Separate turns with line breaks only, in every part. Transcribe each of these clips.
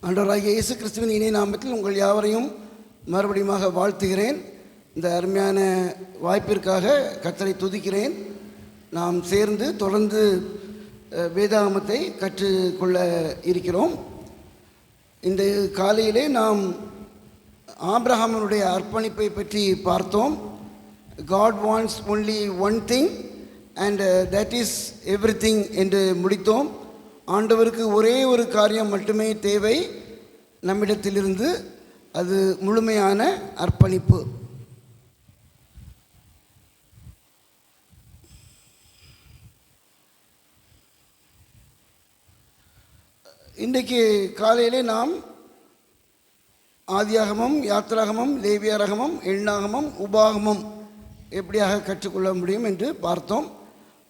ஆண்டவராகிய இயேசு கிறிஸ்துவின் இணைய நாமத்தில் உங்கள் யாவரையும் மறுபடியும் வாழ்த்துகிறேன். இந்த அருமையான வாய்ப்பிற்காக கர்த்தரை துதிக்கிறேன். நாம் சேர்ந்து தொடர்ந்து வேதாகமத்தை கற்றுக்கொள்ள இருக்கிறோம். இந்த காலையிலே நாம் ஆபிரகாமனுடைய அர்ப்பணிப்பை பற்றி பார்த்தோம். God wants only one thing and that is everything என்று முடித்தோம். ஆண்டவருக்கு ஒரே ஒரு காரியம் மட்டுமே தேவை நம்மிடத்திலிருந்து, அது முழுமையான அர்ப்பணிப்பு. இன்றைக்கு காலையிலே நாம் ஆதியாகமம், யாத்திராகமம், லேவியராகமம், எண்ணாகமம், உபாகமம் எப்படியாக கற்றுக்கொள்ள முடியும் என்று பார்த்தோம்.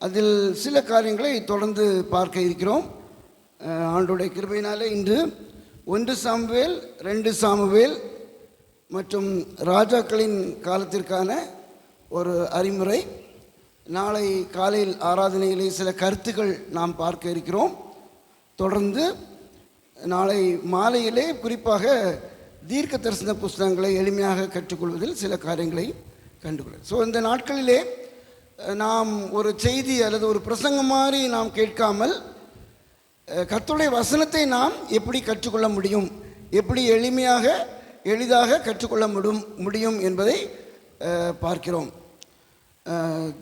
அதில் சில காரியங்களை தொடர்ந்து பார்க்க இருக்கிறோம். ஆண்டவருடைய கிருபையினாலே இன்று 1 சாமுவேல், 2 சாமுவேல் மற்றும் ராஜாக்களின் காலத்திற்கான ஒரு அறிமுறை, நாளை காலையில் ஆராதனையிலே சில கருத்துக்கள் நாம் பார்க்க இருக்கிறோம். தொடர்ந்து நாளை மாலையிலே குறிப்பாக தீர்க்க தரிசன புஸ்தகங்களை எளிமையாக கற்றுக்கொள்வதில் சில காரியங்களை கண்டுகொள்ள. ஸோ இந்த நாட்களிலே நாம் ஒரு செய்தி அல்லது ஒரு பிரசங்கம் மாதிரி நாம் கேட்காமல் கர்த்தருடைய வசனத்தை நாம் எப்படி கற்றுக்கொள்ள முடியும், எப்படி எளிதாக கற்றுக்கொள்ள முடியும் என்பதை பார்க்கிறோம்.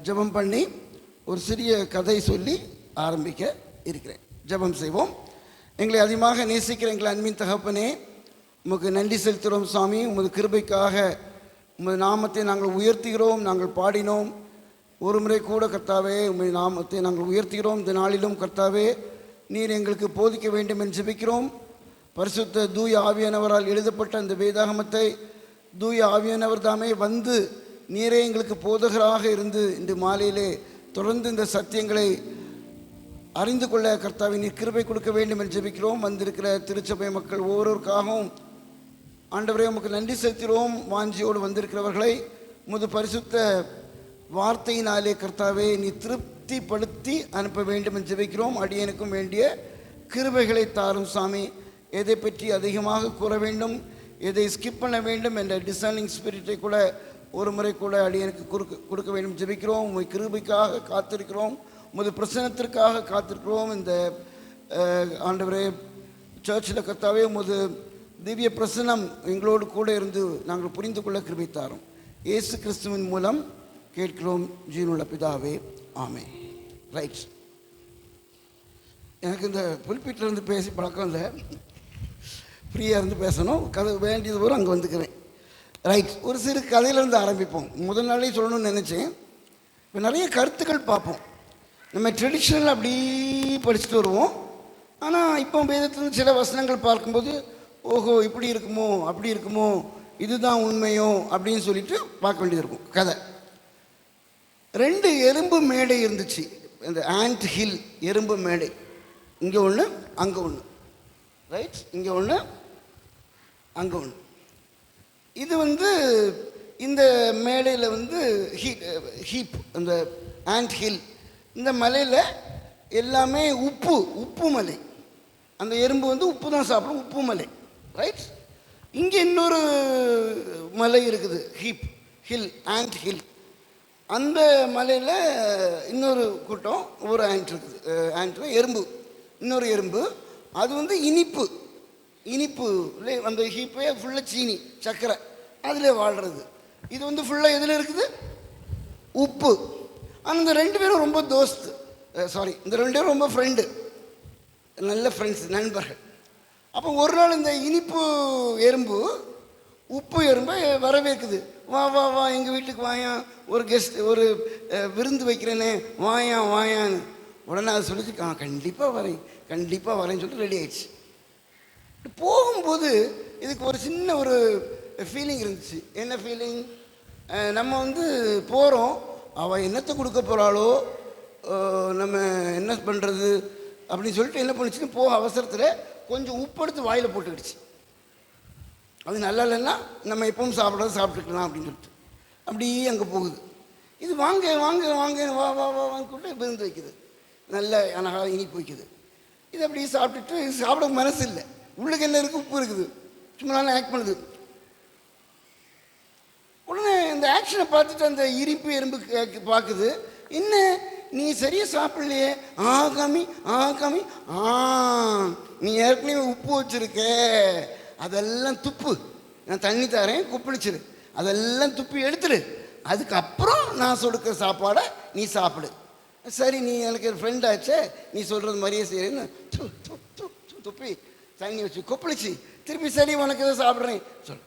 ஜெபம் பண்ணி ஒரு சிறிய கதை சொல்லி ஆரம்பிக்க இருக்கிறேன். ஜெபம் செய்வோம். எங்களை அதிகமாக நேசிக்கிற எங்களை அன்பின் தகப்பனே, உமக்கு நன்றி செலுத்துகிறோம் சாமி. உமது கிருபைக்காக உமது நாமத்தை நாங்கள் உயர்த்துகிறோம். நாங்கள் பாடினோம் ஒரு முறை கூட கர்த்தாவே, உமது நாமத்தை நாங்கள் உயர்த்துகிறோம். இந்த நாளிலும் கர்த்தாவே, நீர் எங்களுக்கு போதிக்க வேண்டும் என்று ஜெபிக்கிறோம். பரிசுத்த தூய ஆவியானவரால் எழுதப்பட்ட அந்த வேதாகமத்தை தூய ஆவியானவர் தாமே வந்து நீரே எங்களுக்கு போதகராக இருந்து இன்று மாலையிலே தொடர்ந்து இந்த சத்தியங்களை அறிந்து கொள்ள கர்த்தாவே நீர் கிருபை கொடுக்க வேண்டும் என்று ஜெபிக்கிறோம். வந்திருக்கிற திருச்சபை மக்கள் ஒவ்வொருவருக்காகவும் ஆண்டவரே உமக்கு நன்றி செலுத்துகிறோம். வாஞ்சியோடு வந்திருக்கிறவர்களை உமது பரிசுத்த வார்த்தையினாலே கர்த்தாவே நீ திருப்திப்படுத்தி அனுப்ப வேண்டும் என்று ஜெபிக்கிறோம். அடியனுக்கும் வேண்டிய கிருபைகளை தாரும் சாமி. எதை பற்றி அதிகமாக கூற வேண்டும், எதை ஸ்கிப் பண்ண வேண்டும் என்ற டிசைனிங் ஸ்பிரிட்டை கூட ஒரு முறை கூட அடியனுக்கு கொடுக்க வேண்டும் ஜெபிக்கிறோம். உங்கள் கிருபைக்காக காத்திருக்கிறோம், உமது பிரசனத்திற்காக காத்திருக்கிறோம். இந்த ஆண்டவரே சர்ச்சில் கர்த்தாவே உமது திவ்ய பிரசனம் எங்களோடு கூட இருந்து நாங்கள் புரிந்து கொள்ள கிருபை தாரும். இயேசு கிறிஸ்துவின் மூலம் கேட்கிறோம் ஜீவனுள்ள பிதாவே, ஆமென். ரைட், எனக்கு இந்த புல்பீட்டில் இருந்து பேசி பழக்கம் இல்லை, ஃப்ரீயாக இருந்து பேசணும். கதை வேண்டியது வரும், அங்கே வந்துக்கிறேன். ரைட், ஒரு சிறு கதையிலேருந்து ஆரம்பிப்போம். முதல் நாளே சொல்லணும்னு நினச்சேன். இப்போ நிறைய கருத்துக்கள் பார்ப்போம். நம்ம ட்ரெடிஷ்னல் அப்படி படிச்சுட்டு வருவோம். ஆனால் இப்போ வேதத்தில் சில வசனங்கள் பார்க்கும்போது ஓஹோ இப்படி இருக்குமோ அப்படி இருக்குமோ, இதுதான் உண்மையோ அப்படின்னு சொல்லிட்டு பார்க்க வேண்டியது இருக்கும். கதை 2 எறும்பு மேடை இருந்துச்சு. இந்த ஆண்ட் ஹில் எறும்பு மேடை, இங்கே ஒன்று அங்கே ஒன்று. ரைட், இங்கே ஒன்று அங்கே ஒன்று. இது இந்த மேடையில் ஹீப், அந்த ஆண்ட் ஹில், இந்த மலையில் எல்லாமே உப்பு மலை. அந்த எறும்பு உப்பு தான் சாப்பிடும், உப்பு மலை. ரைட், இங்கே இன்னொரு மலை இருக்குது, ஹில், ஆண்ட் ஹில். அந்த மலையில் இன்னொரு கூட்டம், ஒரு ஆண்ட் இருக்குது. ஆண்ட் எறும்பு, இன்னொரு எறும்பு. அது இனிப்பு அந்த ஹீப்பே ஃபுல்லாக சீனி சர்க்கரை அதில் வாழ்கிறது. இது ஃபுல்லாக எதில் இருக்குது, உப்பு. ஆனால் இந்த 2 பேரும் ரொம்ப இந்த 2 பேரும் ரொம்ப ஃப்ரெண்டு, நல்ல ஃப்ரெண்ட்ஸ், நண்பர்கள். அப்போ ஒரு நாள் இந்த இனிப்பு எறும்பு உப்பு எறும்பை வரவேற்குது. வா வா வா எங்கள் வீட்டுக்கு வாயா, ஒரு விருந்து வைக்கிறேனே, வாயான்னு. உடனே அதை சொல்லிச்சு, கண்டிப்பாக வரேன்னு சொல்லிட்டு ரெடி ஆயிடுச்சு. போகும்போது இதுக்கு ஒரு சின்ன ஒரு ஃபீலிங் இருந்துச்சு. என்ன ஃபீலிங்? நம்ம போகிறோம், அவள் என்னத்தை கொடுக்க போகிறாளோ, நம்ம என்ன பண்ணுறது அப்படின்னு சொல்லிட்டு என்ன பண்ணிச்சுன்னு போக அவசரத்தில் கொஞ்சம் உப்பு எடுத்து வாயில் போட்டுக்கிடுச்சு. அது நல்லா இல்லைன்னா நம்ம எப்பவும் சாப்பிட்டுக்கலாம் அப்படின்னு சொல்லிட்டு அப்படியே அங்கே போகுது. இது வாங்க வா வா வா வாங்க கூப்பிட்டு விருந்து வைக்குது. நல்ல அழகாக இனிப்பு வைக்குது. இது அப்படியே சாப்பிட்டுட்டு சாப்பிட மனசு இல்லை. உள்ளுக்கு என்ன இருக்குது? உப்பு இருக்குது. சும்மா நல்லா ஆக்ட் பண்ணுது. உடனே இந்த ஆக்ஷனை பார்த்துட்டு அந்த இரிப்பு எறும்பு பார்க்குது, என்ன நீ சரியாக சாப்பிடலையே, காமி காமி, நீ ஏற்கனவே உப்பு வச்சுருக்க, அதெல்லாம் துப்பு, நான் தண்ணி தரேன் குப்பிடிச்சிரு, அதெல்லாம் துப்பி எடுத்துடு, அதுக்கப்புறம் நான் கொடுக்குற சாப்பாடை நீ சாப்பிடு. சரி, நீ எனக்கு ஃப்ரெண்ட் ஆச்சே, நீ சொல்கிறது மாதிரியே செய்யறேன்னு துப்பி தண்ணி வச்சு கொப்பளிச்சு திருப்பி சரி உனக்கு எதை சாப்பிட்றேன் சொல்.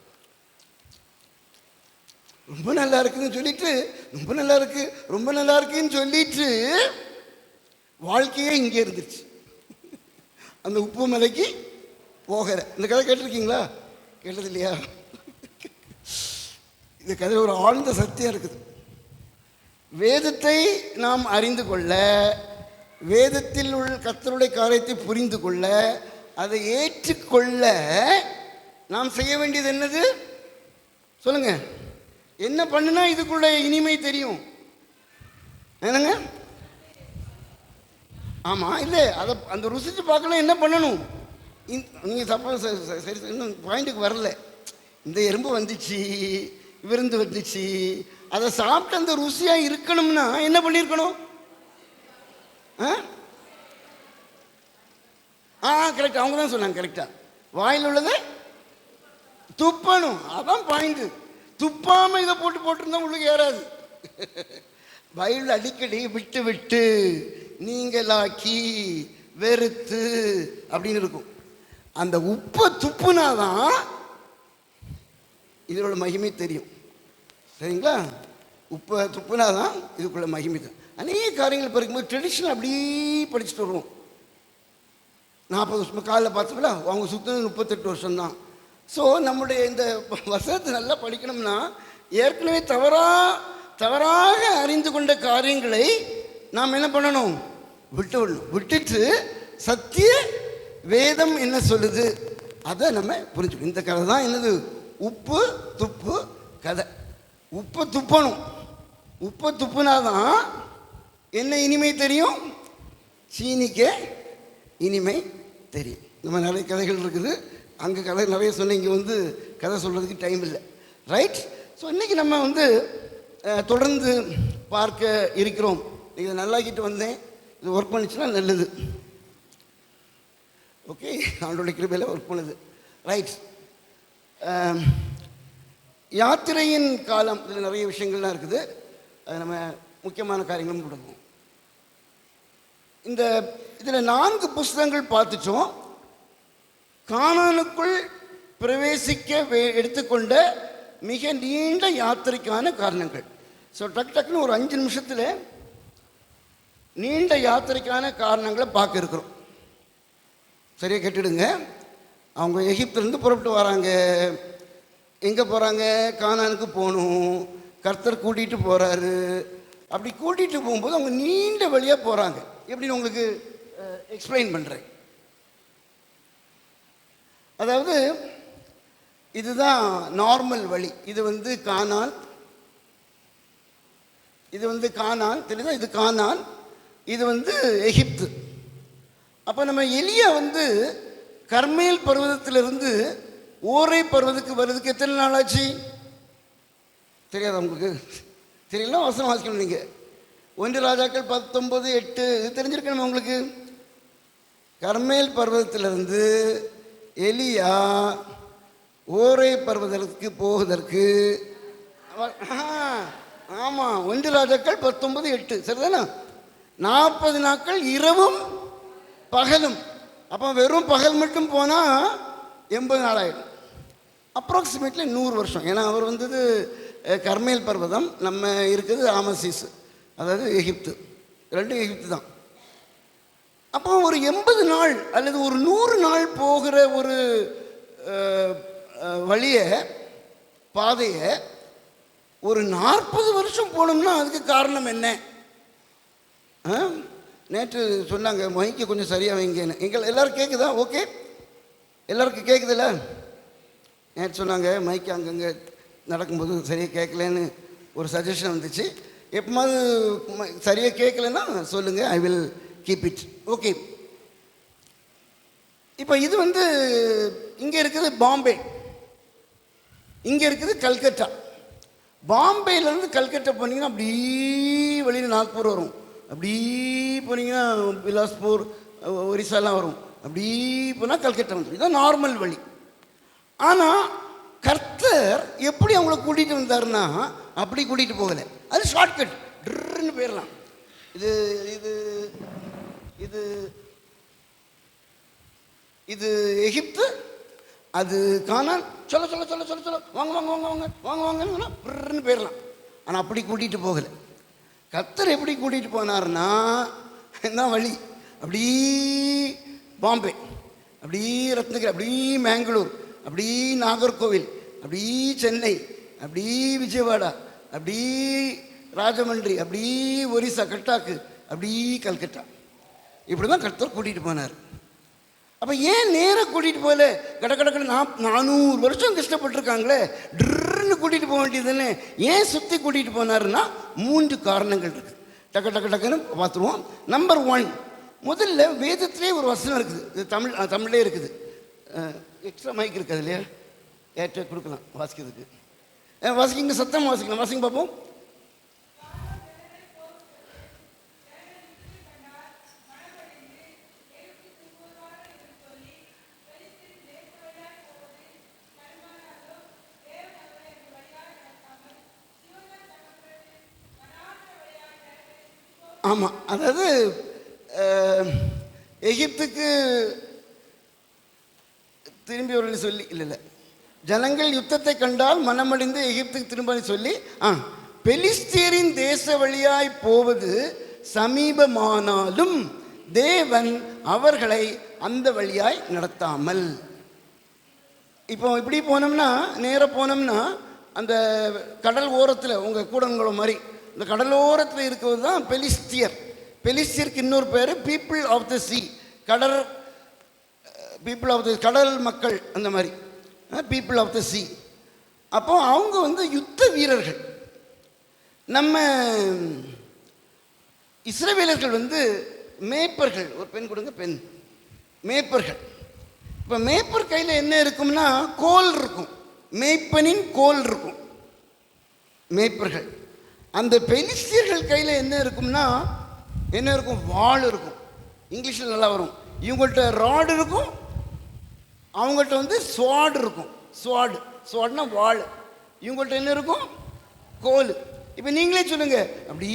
ரொம்ப நல்லா இருக்குன்னு சொல்லிட்டு, ரொம்ப நல்லா இருக்கு ரொம்ப நல்லா இருக்குன்னு சொல்லிட்டு வாழ்க்கையே இங்கே இருந்துச்சு. அந்த உப்பு மலைக்கு போகிற இந்த கதை கேட்டிருக்கீங்களா? கேட்டது இல்லையா? இந்த கதையில் ஒரு ஆழ்ந்த சத்தியம் இருக்குது. வேதத்தை நாம் அறிந்து கொள்ள, வேதத்தில் உள்ள கர்த்தருடைய காரியத்தை புரிந்து கொள்ள, அதை ஏற்றுக்கொள்ள நாம் செய்ய வேண்டியது என்னது சொல்லுங்க? என்ன பண்ணுனா இதுக்குள்ள இனிமை தெரியும்? என்னங்க? ஆமாம், இல்லை அதை அந்த ருசிச்சு பார்க்கலாம். என்ன பண்ணணும்? நீங்கள் சப்போஸ் சரி இன்னும் பாயிண்ட்டுக்கு வரல. இந்த எறும்பு வந்துச்சு, விருந்து வந்துச்சு, அதை சாப்பிட்டு அந்த ருசியாக இருக்கணும்னா என்ன பண்ணியிருக்கணும்? கரெக்ட், அவங்க தான் சொன்னாங்க கரெக்டாக. வாயில் உள்ளதை துப்பணும், அதான் பாயிண்ட்டு. துப்பாமல் இதை போட்டிருந்தா உங்களுக்கு ஏறாது. வயலில் அடிக்கடி விட்டு விட்டு நீங்களாக்கி வெறுத்து அப்படின்னு இருக்கும். அந்த உப்பை துப்புனாதான் இதோட மகிமை தெரியும். சரிங்களா? உப்பை துப்புனாதான் இதுக்குள்ள மகிமை தெரியும். அநேக காரியங்கள் படிக்கும்போது ட்ரெடிஷனல் அப்படியே படிச்சுட்டு வருவோம். 40 வருஷம் காலையில் பார்த்தோம்ல, அவங்க சுற்றினது 38 வருஷம்தான். ஸோ நம்முடைய இந்த வசனத்தை நல்லா படிக்கணும்னா ஏற்கனவே தவறாக அறிந்து கொண்ட காரியங்களை நாம் என்ன பண்ணணும்? விட்டுட்டு சத்திய வேதம் என்ன சொல்லுது அதை நம்ம புரிஞ்சுக்கணும். இந்த கதை தான் என்னது? உப்பு துப்பு கதை. உப்பை துப்பணும். உப்பை துப்புனாதான் என்ன இனிமை தெரியும்? சீனிக்க இனிமை தெரியும். இந்த மாதிரி நிறைய கதைகள் இருக்குது. அங்கே கதை நிறைய சொன்னேன், இங்கே வந்து கதை சொல்கிறதுக்கு டைம் இல்லை. ரைட்? ஸோ இன்றைக்கி நம்ம தொடர்ந்து பார்க்க இருக்கிறோம். இதை நல்லாக்கிட்டு வந்தேன், இது ஒர்க் பண்ணிச்சுன்னா நல்லது. ஓகே, அவனுடைய கிருபையில் ஒர்க் பண்ணுது. ரைட். யாத்திரையின் காலம், இதில் நிறைய விஷயங்கள்லாம் இருக்குது. அது நம்ம முக்கியமான காரியங்களும் கொடுக்கும். இதில் 4 புஸ்தகங்கள் பார்த்துட்டோம். கானானுக்குள் பிரவேசிக்க எடுத்துக்கொண்ட மிக நீண்ட யாத்திரைக்கான காரணங்கள். ஸோ டக்குன்னு ஒரு 5 நிமிஷத்தில் நீண்ட யாத்திரைக்கான காரணங்களை பார்க்க இருக்கிறோம். சரியாக கேட்டுடுங்க. அவங்க எகிப்திலிருந்து புறப்பட்டு வராங்க. எங்கே போகிறாங்க? கானானுக்கு போகணும். கர்த்தர் கூட்டிகிட்டு போகிறாரு. அப்படி கூட்டிகிட்டு போகும்போது அவங்க நீண்ட வழியாக போகிறாங்க. எப்படின்னு உங்களுக்கு எக்ஸ்பிளைன் பண்ணுறேன். அதாவது இதுதான் நார்மல் வழி. இது கானான், இது கானான், தெரியுதா? இது கானான், இது எகிப்து. அப்போ நம்ம எலியா கர்மேல் பர்வதத்திலிருந்து ஓரை பர்வதத்துக்கு வர்றதுக்கு எத்தனை நாள் ஆச்சு தெரியாதா உங்களுக்கு? தெரியல, அவசரம் வாசிக்கணும். நீங்கள் 1 ராஜாக்கள் 19:8 இது தெரிஞ்சிருக்கணும் உங்களுக்கு. கர்மேல் பர்வதத்திலிருந்து எலியா ஓரை பர்வதத்துக்கு போவதற்கு ஆமாம் 1 ராஜாக்கள் 19:8 சரிதானே? 40 நாட்கள் இரவும் பகலும். அப்போ வெறும் பகல் மட்டும் போனால் 80 நாள் ஆகிடும். அப்ராக்சிமேட்லி 100 வருஷம். ஏன்னா அவர் கர்மேல் பர்வதம், நம்ம இருக்குது ஆமசிஸ், அதாவது எகிப்து. 2 எகிப்து தான். அப்போ ஒரு 80 நாள் அல்லது ஒரு 100 நாள் போகிற ஒரு வழியை பாதையை ஒரு 40 வருஷம் போகணும்னா அதுக்கு காரணம் என்ன? நேற்று சொன்னாங்க மைக்கு கொஞ்சம் சரியாக வைங்கன்னு. எல்லோரும் கேட்குதா? ஓகே, எல்லாருக்கும் கேட்குதுல்ல? நேற்று சொன்னாங்க மைக்கு அங்கங்கே நடக்கும்போது சரியாக கேட்கலன்னு ஒரு சஜஷன் வந்துச்சு. எப்போது சரியாக கேட்கலன்னா சொல்லுங்கள், I will keep it. Okay, இப்போ இது வந்து இங்கே இருக்குது பாம்பே, இங்கே இருக்குது கல்கத்தா. பாம்பேலேருந்து கல்கத்தா போனீங்கன்னா அப்படி வெளியில் நாக்பூர் வரும், அப்படி போனீங்கன்னா பிலாஸ்பூர் ஒரிசாலாம் வரும், அப்படி போனால் கல்கத்தா வந்துடும். இதுதான் நார்மல் வழி. ஆனால் கர்த்தர் எப்படி அவங்கள கூட்டிகிட்டு வந்தார்னா அப்படி கூட்டிகிட்டு போகலை. அது ஷார்ட்கட், ட்ருன்னு போயிடலாம். இது இது இது இது எகிப்து, அது கானான், சொல்ல சொல்ல சொல்ல சொல்ல சொல்ல வாங்க வாங்க வாங்க வாங்க வாங்க வாங்கன்னா ப்ருன்னு போயிடலாம். ஆனால் அப்படி கூட்டிகிட்டு போகலை. கர்த்தர் எப்படி கூட்டிகிட்டு போனார்னா என்ன வழி, அப்படி பாம்பே, அப்படி ரத்னகிரி, அப்படி மேங்களூர், அப்படி நாகர்கோவில், அப்படி சென்னை, அப்படி விஜயவாடா, அப்படி ராஜமன்றி, அப்படி ஒரிசா கட்டாக்கு, அப்படி கல்கத்தா. இப்படி தான் கர்த்தர் கூட்டிகிட்டு போனார். அப்போ ஏன் நேராக கூட்டிகிட்டு போகல? கட கடக்கடை 400 வருஷம் கஷ்டப்பட்டுருக்காங்களே, ட்ருன்னு கூட்டிகிட்டு போக வேண்டியதுன்னு ஏன் சுற்றி கூட்டிகிட்டு போனாருன்னா 3 காரணங்கள் இருக்குது. டக்கு டக்கு டக்குன்னு பார்த்துருவோம். நம்பர் 1, முதல்ல வேதத்திலே ஒரு வசனம் இருக்குது. இது தமிழ்லே இருக்குது. எக்ஸ்ட்ரா மைக் இருக்குது இல்லையா, ஏற்ற கொடுக்கலாம் வாசிக்கிறதுக்கு. வாசிக்கிங்க, சத்தம் வாசிக்கலாம், வாசிங்க பார்ப்போம். ஆமாம், அதாவது எகிப்துக்கு திரும்பி வரணும்னு சொல்லி இல்லை, ஜனங்கள் யுத்தத்தை கண்டால் மனமடைந்து எகிப்துக்கு திரும்ப சொல்லி பெலிஸ்தியரின் தேச வழியாய் போவது சமீபமானாலும் தேவன் அவர்களை அந்த வழியாய் நடத்தாமல். இப்போ இப்படி போனோம்னா, நேராக போனோம்னா அந்த கடல் ஓரத்தில் உங்கள் கூடங்களோ மாதிரி இந்த கடலோரத்தில் இருக்கிறது தான் பெலிஸ்தியர். பெலிஸ்தியருக்கு இன்னொரு பேர் people of the sea, people of the கடல் மக்கள், அந்த மாதிரி பீப்புள் ஆஃப் த சி. அப்போ அவங்க வந்து யுத்த வீரர்கள். நம்ம இஸ்ரவேலர்கள் வந்து மேய்ப்பர்கள். ஒரு பெண் கொடுங்க, பெண் மேய்ப்பர்கள். இப்போ மேய்ப்பர் கையில் என்ன இருக்கும்னா கோல் இருக்கும், மேய்ப்பனின் கோல் இருக்கும் மேய்ப்பர்கள். அந்த பெலிஸ்தியர்கள் கையில் என்ன இருக்கும்னா என்ன இருக்கும், வாள் இருக்கும். இங்கிலீஷில் நல்லா வரும். இவங்கள்ட்ட ராடு இருக்கும், அவங்கள்ட்ட வந்து ஸ்வாடு இருக்கும். ஸ்வாட்னா வாள். இவங்கள்ட்ட என்ன இருக்கும், கோல். இப்போ நீங்களே சொல்லுங்க, அப்படி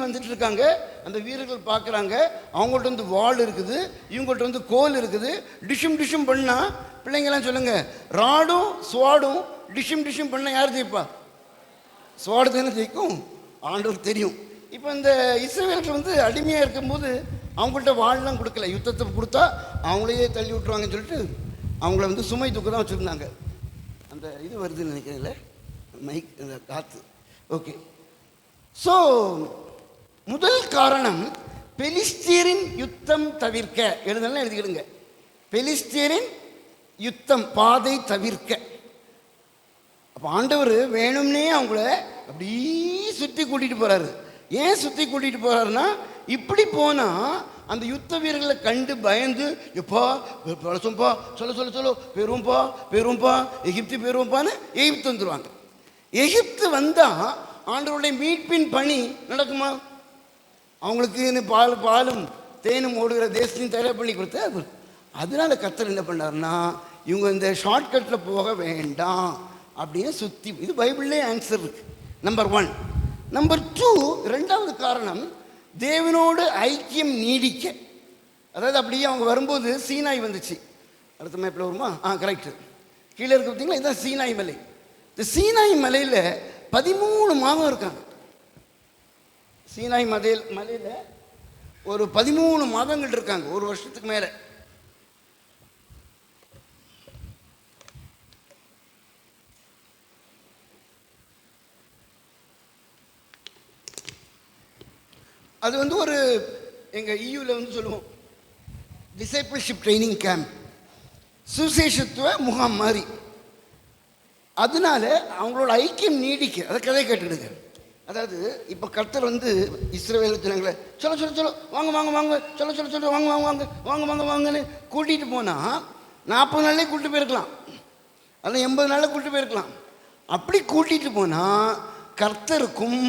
வந்துட்டு இருக்காங்க அந்த வீரர்கள் பார்க்குறாங்க, அவங்கள்ட்ட வந்து வாள் இருக்குது, இவங்கள்ட்ட வந்து கோல் இருக்குது. டிஷும் டிஷும் பண்ணால் பிள்ளைங்கெல்லாம் சொல்லுங்க, ராடும் ஸ்வாடும் டிஷும் டிஷும் பண்ணால் யார் ஜெயிப்பா? ஸ்வாடு தானே ஜெயிக்கும், ஆண்டவர் தெரியும். இப்போ இந்த இஸ்ரவேலர்கள் வந்து அடிமையாக இருக்கும்போது அவங்கள்ட்ட வாழலாம் கொடுக்கல. யுத்தத்தை கொடுத்தா அவங்களையே தள்ளி விட்டுருவாங்கன்னு சொல்லிட்டு அவங்கள வந்து சுமை தூக்க தான் வச்சுருந்தாங்க. அந்த இது வருதுன்னு நினைக்கிறேன்ல, மைக், இந்த காற்று. ஓகே. ஸோ முதல் காரணம் பெலிஸ்தியரின் யுத்தம் தவிர்க்க. எழுதலாம், எழுதிக்கிடுங்க. பெலிஸ்தியரின் யுத்தம் பாதை தவிர்க்க. அப்போ ஆண்டவர் வேணும்னே அவங்கள அப்படி சுற்றி கூட்டிகிட்டு போகிறாரு. ஏன் சுற்றி கூட்டிகிட்டு போகிறாருன்னா, இப்படி போனால் அந்த யுத்த வீரர்களை கண்டு பயந்து, எப்பா பழசம்பா சொல்ல சொல்ல சொல்ல பெரும்பா பெரும்பா எகிப்து பெரும்பான்னு எகிப்து வந்துடுவாங்க. எகிப்து வந்தால் ஆண்டவருடைய மீட்பின் பணி நடக்குமா? அவங்களுக்கு பாலும் தேனும் ஓடுகிற தேசத்தையும் தயார் பண்ணி கொடுத்தாரு. அதனால கர்த்தர் என்ன பண்ணாருன்னா, இவங்க இந்த ஷார்ட்கட்டில் போக வேண்டாம் அப்படின்னு சுற்றி. இது பைபிள்லே ஆன்சர் இருக்கு. நம்பர் 1. நம்பர் 2, ரெண்டாவது காரணம் தேவனோடு ஐக்கியம் நீடிக்க. அதாவது அப்படியே அவங்க வரும்போது சீனாய் வந்துச்சு. அடுத்த மேப்பில் வருமா? கரெக்டு. கீழே இருக்க பார்த்தீங்களா, இதுதான் சீனாய் மலை. இந்த சீனாய் மலையில் 13 மாதம் இருக்காங்க. சீனாய் மலையில் ஒரு 13 மாதங்கள் இருக்காங்க, ஒரு வருஷத்துக்கு மேலே. அது வந்து ஒரு எங்கள் இயூவில் வந்து சொல்லுவோம் டிசைபிள்ஷிப் ட்ரைனிங் கேம்ப், சுசேஷத்துவ முகாம் மாதிரி. அதனால அவங்களோட ஐக்கியம் நீடிக்க. அதை கதை கேட்டுடுங்க. அதாவது இப்போ கர்த்தர் வந்து இஸ்ரவேல் ஜனங்களை சொல்ல சொல்ல சொல்ல வாங்க வாங்க வாங்க சொல்ல சொல்ல சொல்ல வாங்க வாங்க வாங்க வாங்க வாங்க வாங்கன்னு கூட்டிகிட்டு போனால் 40 நாள்லேயே கூப்பிட்டு போயிருக்கலாம், அல்ல 80 நாளில் கூப்பிட்டு போயிருக்கலாம். அப்படி கூட்டிகிட்டு போனால் கர்த்தருக்கும்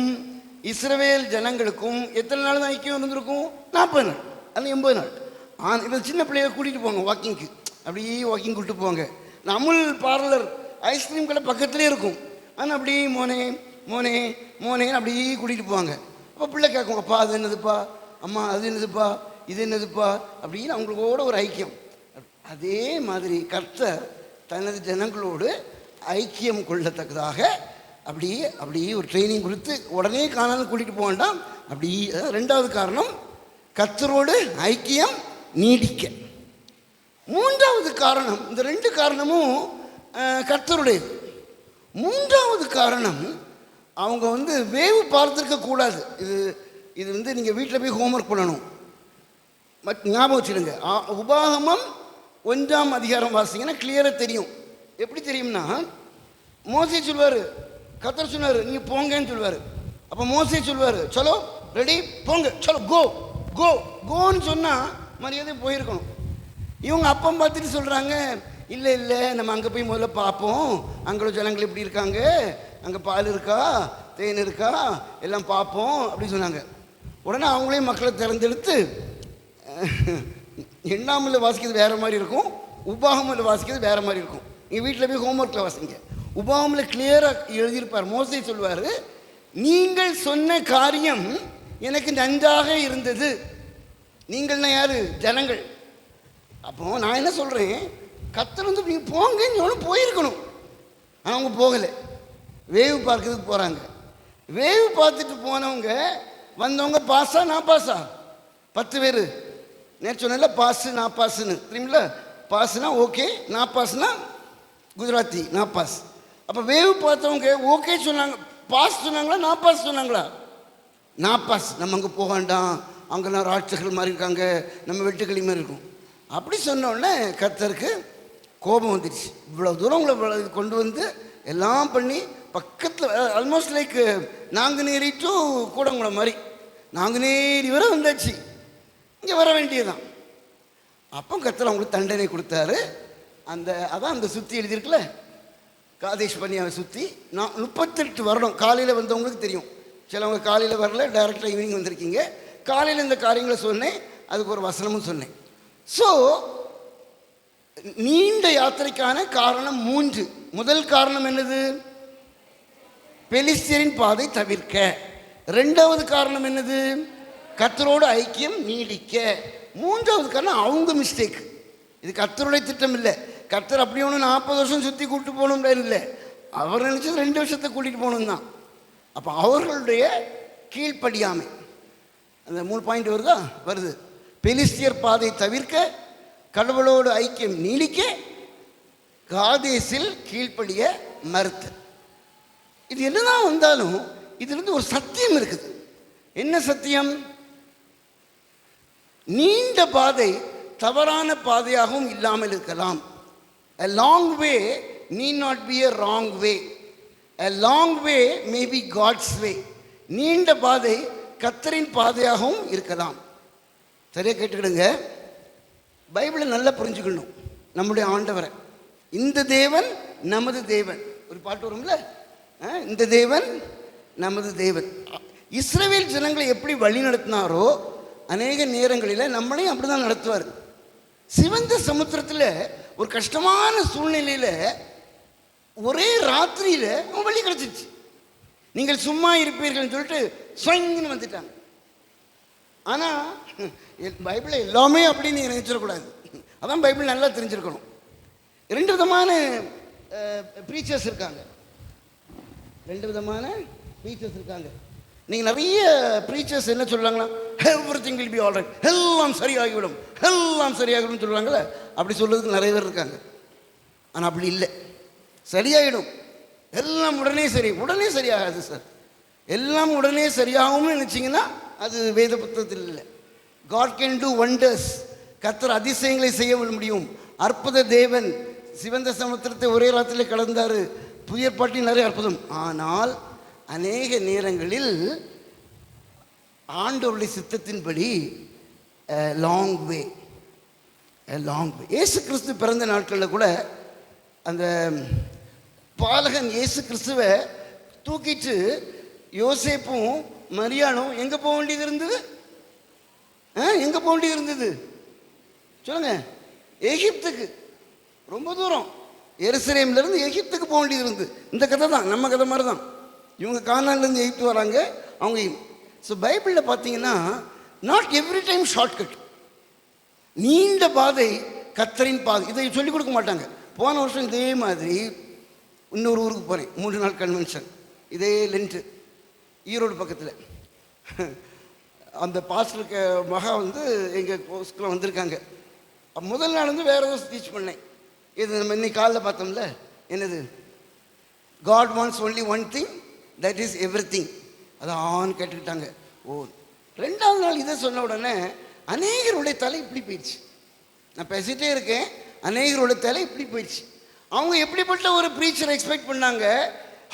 இஸ்ரவேல் ஜனங்களுக்கும் எத்தனை நாள் தான் ஐக்கியம் இருந்திருக்கும்? 40 நாள் அல்ல 80 நாள். இப்போ சின்ன பிள்ளைய கூட்டிகிட்டு போங்க வாக்கிங்க்கு, அப்படியே வாக்கிங் கூப்பிட்டு போங்க. அமுல் பார்லர் ஐஸ்கிரீம் கடை பக்கத்துலேயே இருக்கும், ஆனால் அப்படியே மோனே மோனே மோனேன்னு அப்படியே கூட்டிகிட்டு போவாங்க. அப்போ பிள்ளை கேட்கும், அப்பா அது என்னதுப்பா, அம்மா அது என்னதுப்பா, இது என்னதுப்பா அப்படின்னு அவங்களோட ஒரு ஐக்கியம். அதே மாதிரி கர்த்தர் தனது ஜனங்களோடு ஐக்கியம் கொள்ளத்தக்கதாக அப்படியே அப்படியே ஒரு ட்ரைனிங் கொடுத்து உடனே காணாமல் கூட்டிகிட்டு போக வேண்டாம். அப்படி ரெண்டாவது காரணம் கர்த்தரோடு ஐக்கியம் நீடிக்க. மூன்றாவது காரணம், இந்த 2 காரணமும் கர்த்தருடையது. மூன்றாவது காரணம், அவங்க வந்து வேவு பார்த்துருக்க கூடாது. இது வந்து நீங்கள் வீட்டில் போய் ஹோம்ஒர்க் பண்ணணும். ஞாபகம் வச்சுடுங்க. உபாகமம் 1ஆம் அதிகாரம் வாசிங்கன்னா கிளியராக தெரியும். எப்படி தெரியும்னா, மோசே சொல்வார், கர்த்தர் சொன்னார் நீங்கள் போங்கன்னு சொல்லுவார். அப்போ மோசே சொல்வார், சலோ ரெடி போங்க, சலோ கோ கோ கோன்னு சொன்னால் மரியாதை போயிருக்கணும். இவங்க அப்பம் பார்த்துட்டு சொல்கிறாங்க, இல்லை இல்லை நம்ம அங்கே போய் முதல்ல பார்ப்போம், அங்கே ஜனங்கள் எப்படி இருக்காங்க, அங்கே பால் இருக்கா தேன் இருக்கா எல்லாம் பார்ப்போம் அப்படி சொன்னாங்க. உடனே அவங்களே மக்களை திறந்தெடுத்து எண்ணாமல் வாசிக்கிறது வேறு மாதிரி இருக்கும், உபாகமில் வாசிக்கிறது வேறு மாதிரி இருக்கும். நீங்கள் வீட்டில் போய் ஹோம்ஒர்க்கில் வாசிங்க. உபாகமில் கிளியராக எழுதியிருப்பார். மோசே சொல்வார், நீங்கள் சொன்ன காரியம் எனக்கு நன்றாக இருந்தது. நீங்கள்னா யார்? ஜனங்கள். அப்போது நான் என்ன சொல்கிறேன், கர்த்தர் வந்து நீங்கள் போங்கன்னு சொன்னால் போயிருக்கணும். ஆனால் அவங்க போகலை, வேவு பார்க்கறதுக்கு போகிறாங்க. வேவு பார்த்துட்டு போனவங்க வந்தவங்க பாஸா நான் பாஸா? 10 பேர் நேற்று சொன்னல பாஸு நான் பாஸுன்னு தெரியுமில்ல. பாஸுனா ஓகே, நான் பாஸ்னா குஜராத்தி நான் பாஸ். அப்போ வேவு பார்த்தவங்க ஓகே சொன்னாங்க, பாஸ் சொன்னாங்களா நான் பாஸ் சொன்னாங்களா? நான் பாஸ். நம்ம அங்கே போக வேண்டாம், அங்கெல்லாம் ராட்சர்கள் மாதிரி இருக்காங்க, நம்ம வெட்டுக்கிளி மாதிரி இருக்கும். அப்படி சொன்னோடனே கர்த்தருக்கு கோபம் வந்துடுச்சு. இவ்வளோ தூரம் உங்களை கொண்டு வந்து எல்லாம் பண்ணி பக்கத்தில் almost like Nanguneri to Kudankulam மாதிரி நாங்குநேரி வரை வந்தாச்சு, இங்கே வர வேண்டியதுதான். அப்போ கர்த்தர் அவங்களுக்கு தண்டனை கொடுத்தாரு. அதான் அந்த சுற்றி எழுதியிருக்குல்ல, காதேஷ் பண்ணியாவை சுற்றி 38 வருடம். காலையில் வந்தவங்களுக்கு தெரியும், சிலவங்க காலையில் வரல, டைரெக்டாக ஈவினிங் வந்திருக்கீங்க. காலையில் இந்த காரியங்களை சொன்னேன், அதுக்கு ஒரு வசனமும் சொன்னேன். ஸோ நீண்ட யாத்திரைக்கான காரணம் 3. முதல் காரணம் என்னது? பெலிஸ்தியரின் பாதை தவிர்க்க. 2வது காரணம் என்னது? கர்த்தரோடு ஐக்கியம் நீடிக்க. 3வது காரணம் அவங்க மிஸ்டேக். இது கர்த்தருடைய திட்டம் இல்லை. கர்த்தர் அப்படி ஒன்று 40 வருஷம் சுற்றி கூப்பிட்டு போகணும் இல்லை, அவர் நினச்சது 2 வருஷத்தை கூட்டிகிட்டு போகணும் தான். அப்போ அவர்களுடைய கீழ்ப்படியாமை. அந்த 3 பாயிண்ட் வருதா? வருது. பெலிஸ்தியர் பாதை தவிர்க்க, கடவுளோடு ஐக்கியம் நீடிக்க, காதேசில் கீழ்ப்படிய மறுத்து. இது என்னதான் வந்தாலும் இதிலிருந்து ஒரு சத்தியம் இருக்குது. என்ன சத்தியம்? நீண்ட பாதை தவறான பாதையாகவும் இல்லாமல் இருக்கலாம். A long way need not be a wrong way. A long way may be God's way. நீண்ட பாதை கர்த்தரின் பாதையாகவும் இருக்கலாம். சரியா கேட்டுக்கிடுங்க. பைபிளை நல்லா புரிஞ்சுக்கணும். நம்முடைய ஆண்டவரை, இந்த தேவன் நமது தேவன், ஒரு பாட்டு வரும்ல, இந்த தேவன் நமது தேவன். இஸ்ரவேல் ஜனங்களை எப்படி வழி நடத்தினாரோ அநேக நேரங்களில் நம்மளையும் அப்படி தான் நடத்துவார். சிவந்த சமுத்திரத்தில் ஒரு கஷ்டமான சூழ்நிலையில் ஒரே ராத்திரியில் அவன் வழி கிடச்சிருச்சு. நீங்கள் சும்மா இருப்பீர்கள்னு சொல்லிட்டு ஸ்வங்கன்னு வந்துட்டாங்க. ஆனால் பைபிளை எல்லாமே அப்படின்னு நினைச்சிடக்கூடாது. அதான் பைபிள் நல்லா தெரிஞ்சிருக்கணும். 2 விதமான ப்ரீச்சர்ஸ் இருக்காங்க. 2 விதமான ப்ரீச்சர்ஸ் இருக்காங்க. நீங்கள் நிறைய ப்ரீச்சர்ஸ் என்ன சொல்கிறாங்கன்னா, everything will be all right, எல்லாம் சரியாகிவிடும், எல்லாம் சரியாகிடும் சொல்கிறாங்களே. அப்படி சொல்கிறதுக்கு நிறைய பேர் இருக்காங்க. ஆனால் அப்படி இல்லை. சரியாயிடும், எல்லாம் உடனே சரி. உடனே சரியாகாது சார். எல்லாம் உடனே சரியாகும்னு நினச்சிங்கன்னா அது வேத புத்தகத்தில் இல்லை. God can do wonders. கர்த்தர் அதிசயங்களை செய்ய முடியும். அற்புத தேவன். சிவந்த சமுத்திரத்தை ஒரே ராத்திரியில் கலந்தார். புதிய பாட்டில் நிறைய அற்புதம். ஆனால் அநேக நேரங்களில் ஆண்டவருடைய சித்தத்தின்படி லாங் வே இயேசு கிறிஸ்து பிறந்த நாட்களில் கூட அந்த பாலகன் இயேசு கிறிஸ்துவை தூக்கிட்டு யோசேப்பும் மரியாளும் எங்கே போக வேண்டியது இருந்தது? எங்கே போக வேண்டியது இருந்தது சொல்லுங்க? எகிப்துக்கு. ரொம்ப தூரம், எருசலேம்லேருந்து எகிப்துக்கு போக வேண்டியது இருந்தது. இந்த கதை தான், நம்ம கதை மாதிரி தான். இவங்க கானான்லேருந்து எகிப்து வராங்க. அவங்க ஸோ பைபிளில் பார்த்தீங்கன்னா நாட் எவ்ரி டைம் ஷார்ட்கட், நீண்ட பாதை கர்த்தரின் பாதை. இதை சொல்லிக் கொடுக்க மாட்டாங்க. போன வருஷம் இதே மாதிரி இன்னொரு ஊருக்கு போனேன், 3 நாள் கன்வென்ஷன், இதே லென்ட்டு, ஈரோடு பக்கத்தில். அந்த பாஸ்டருக்கு மகா எங்கள் கோர்ஸ்க்குள்ள வந்திருக்காங்க. முதல் நாள் வேறு ஏதோ டீச் பண்ணேன். இது நம்ம இன்னைக்கு காலையில் பார்த்தோம்ல, என்னது? God wants only one thing, that is everything. அதை ஆன்னு கேட்டுக்கிட்டாங்க. ஓ, 2வது நாள் இதை சொன்ன உடனே அநேகருடைய தலை இப்படி போயிடுச்சு. நான் பேசிகிட்டே இருக்கேன், அநேகருடைய தலை இப்படி போயிடுச்சு. அவங்க எப்படிப்பட்ட ஒரு ப்ரீச்சரை எக்ஸ்பெக்ட் பண்ணாங்க?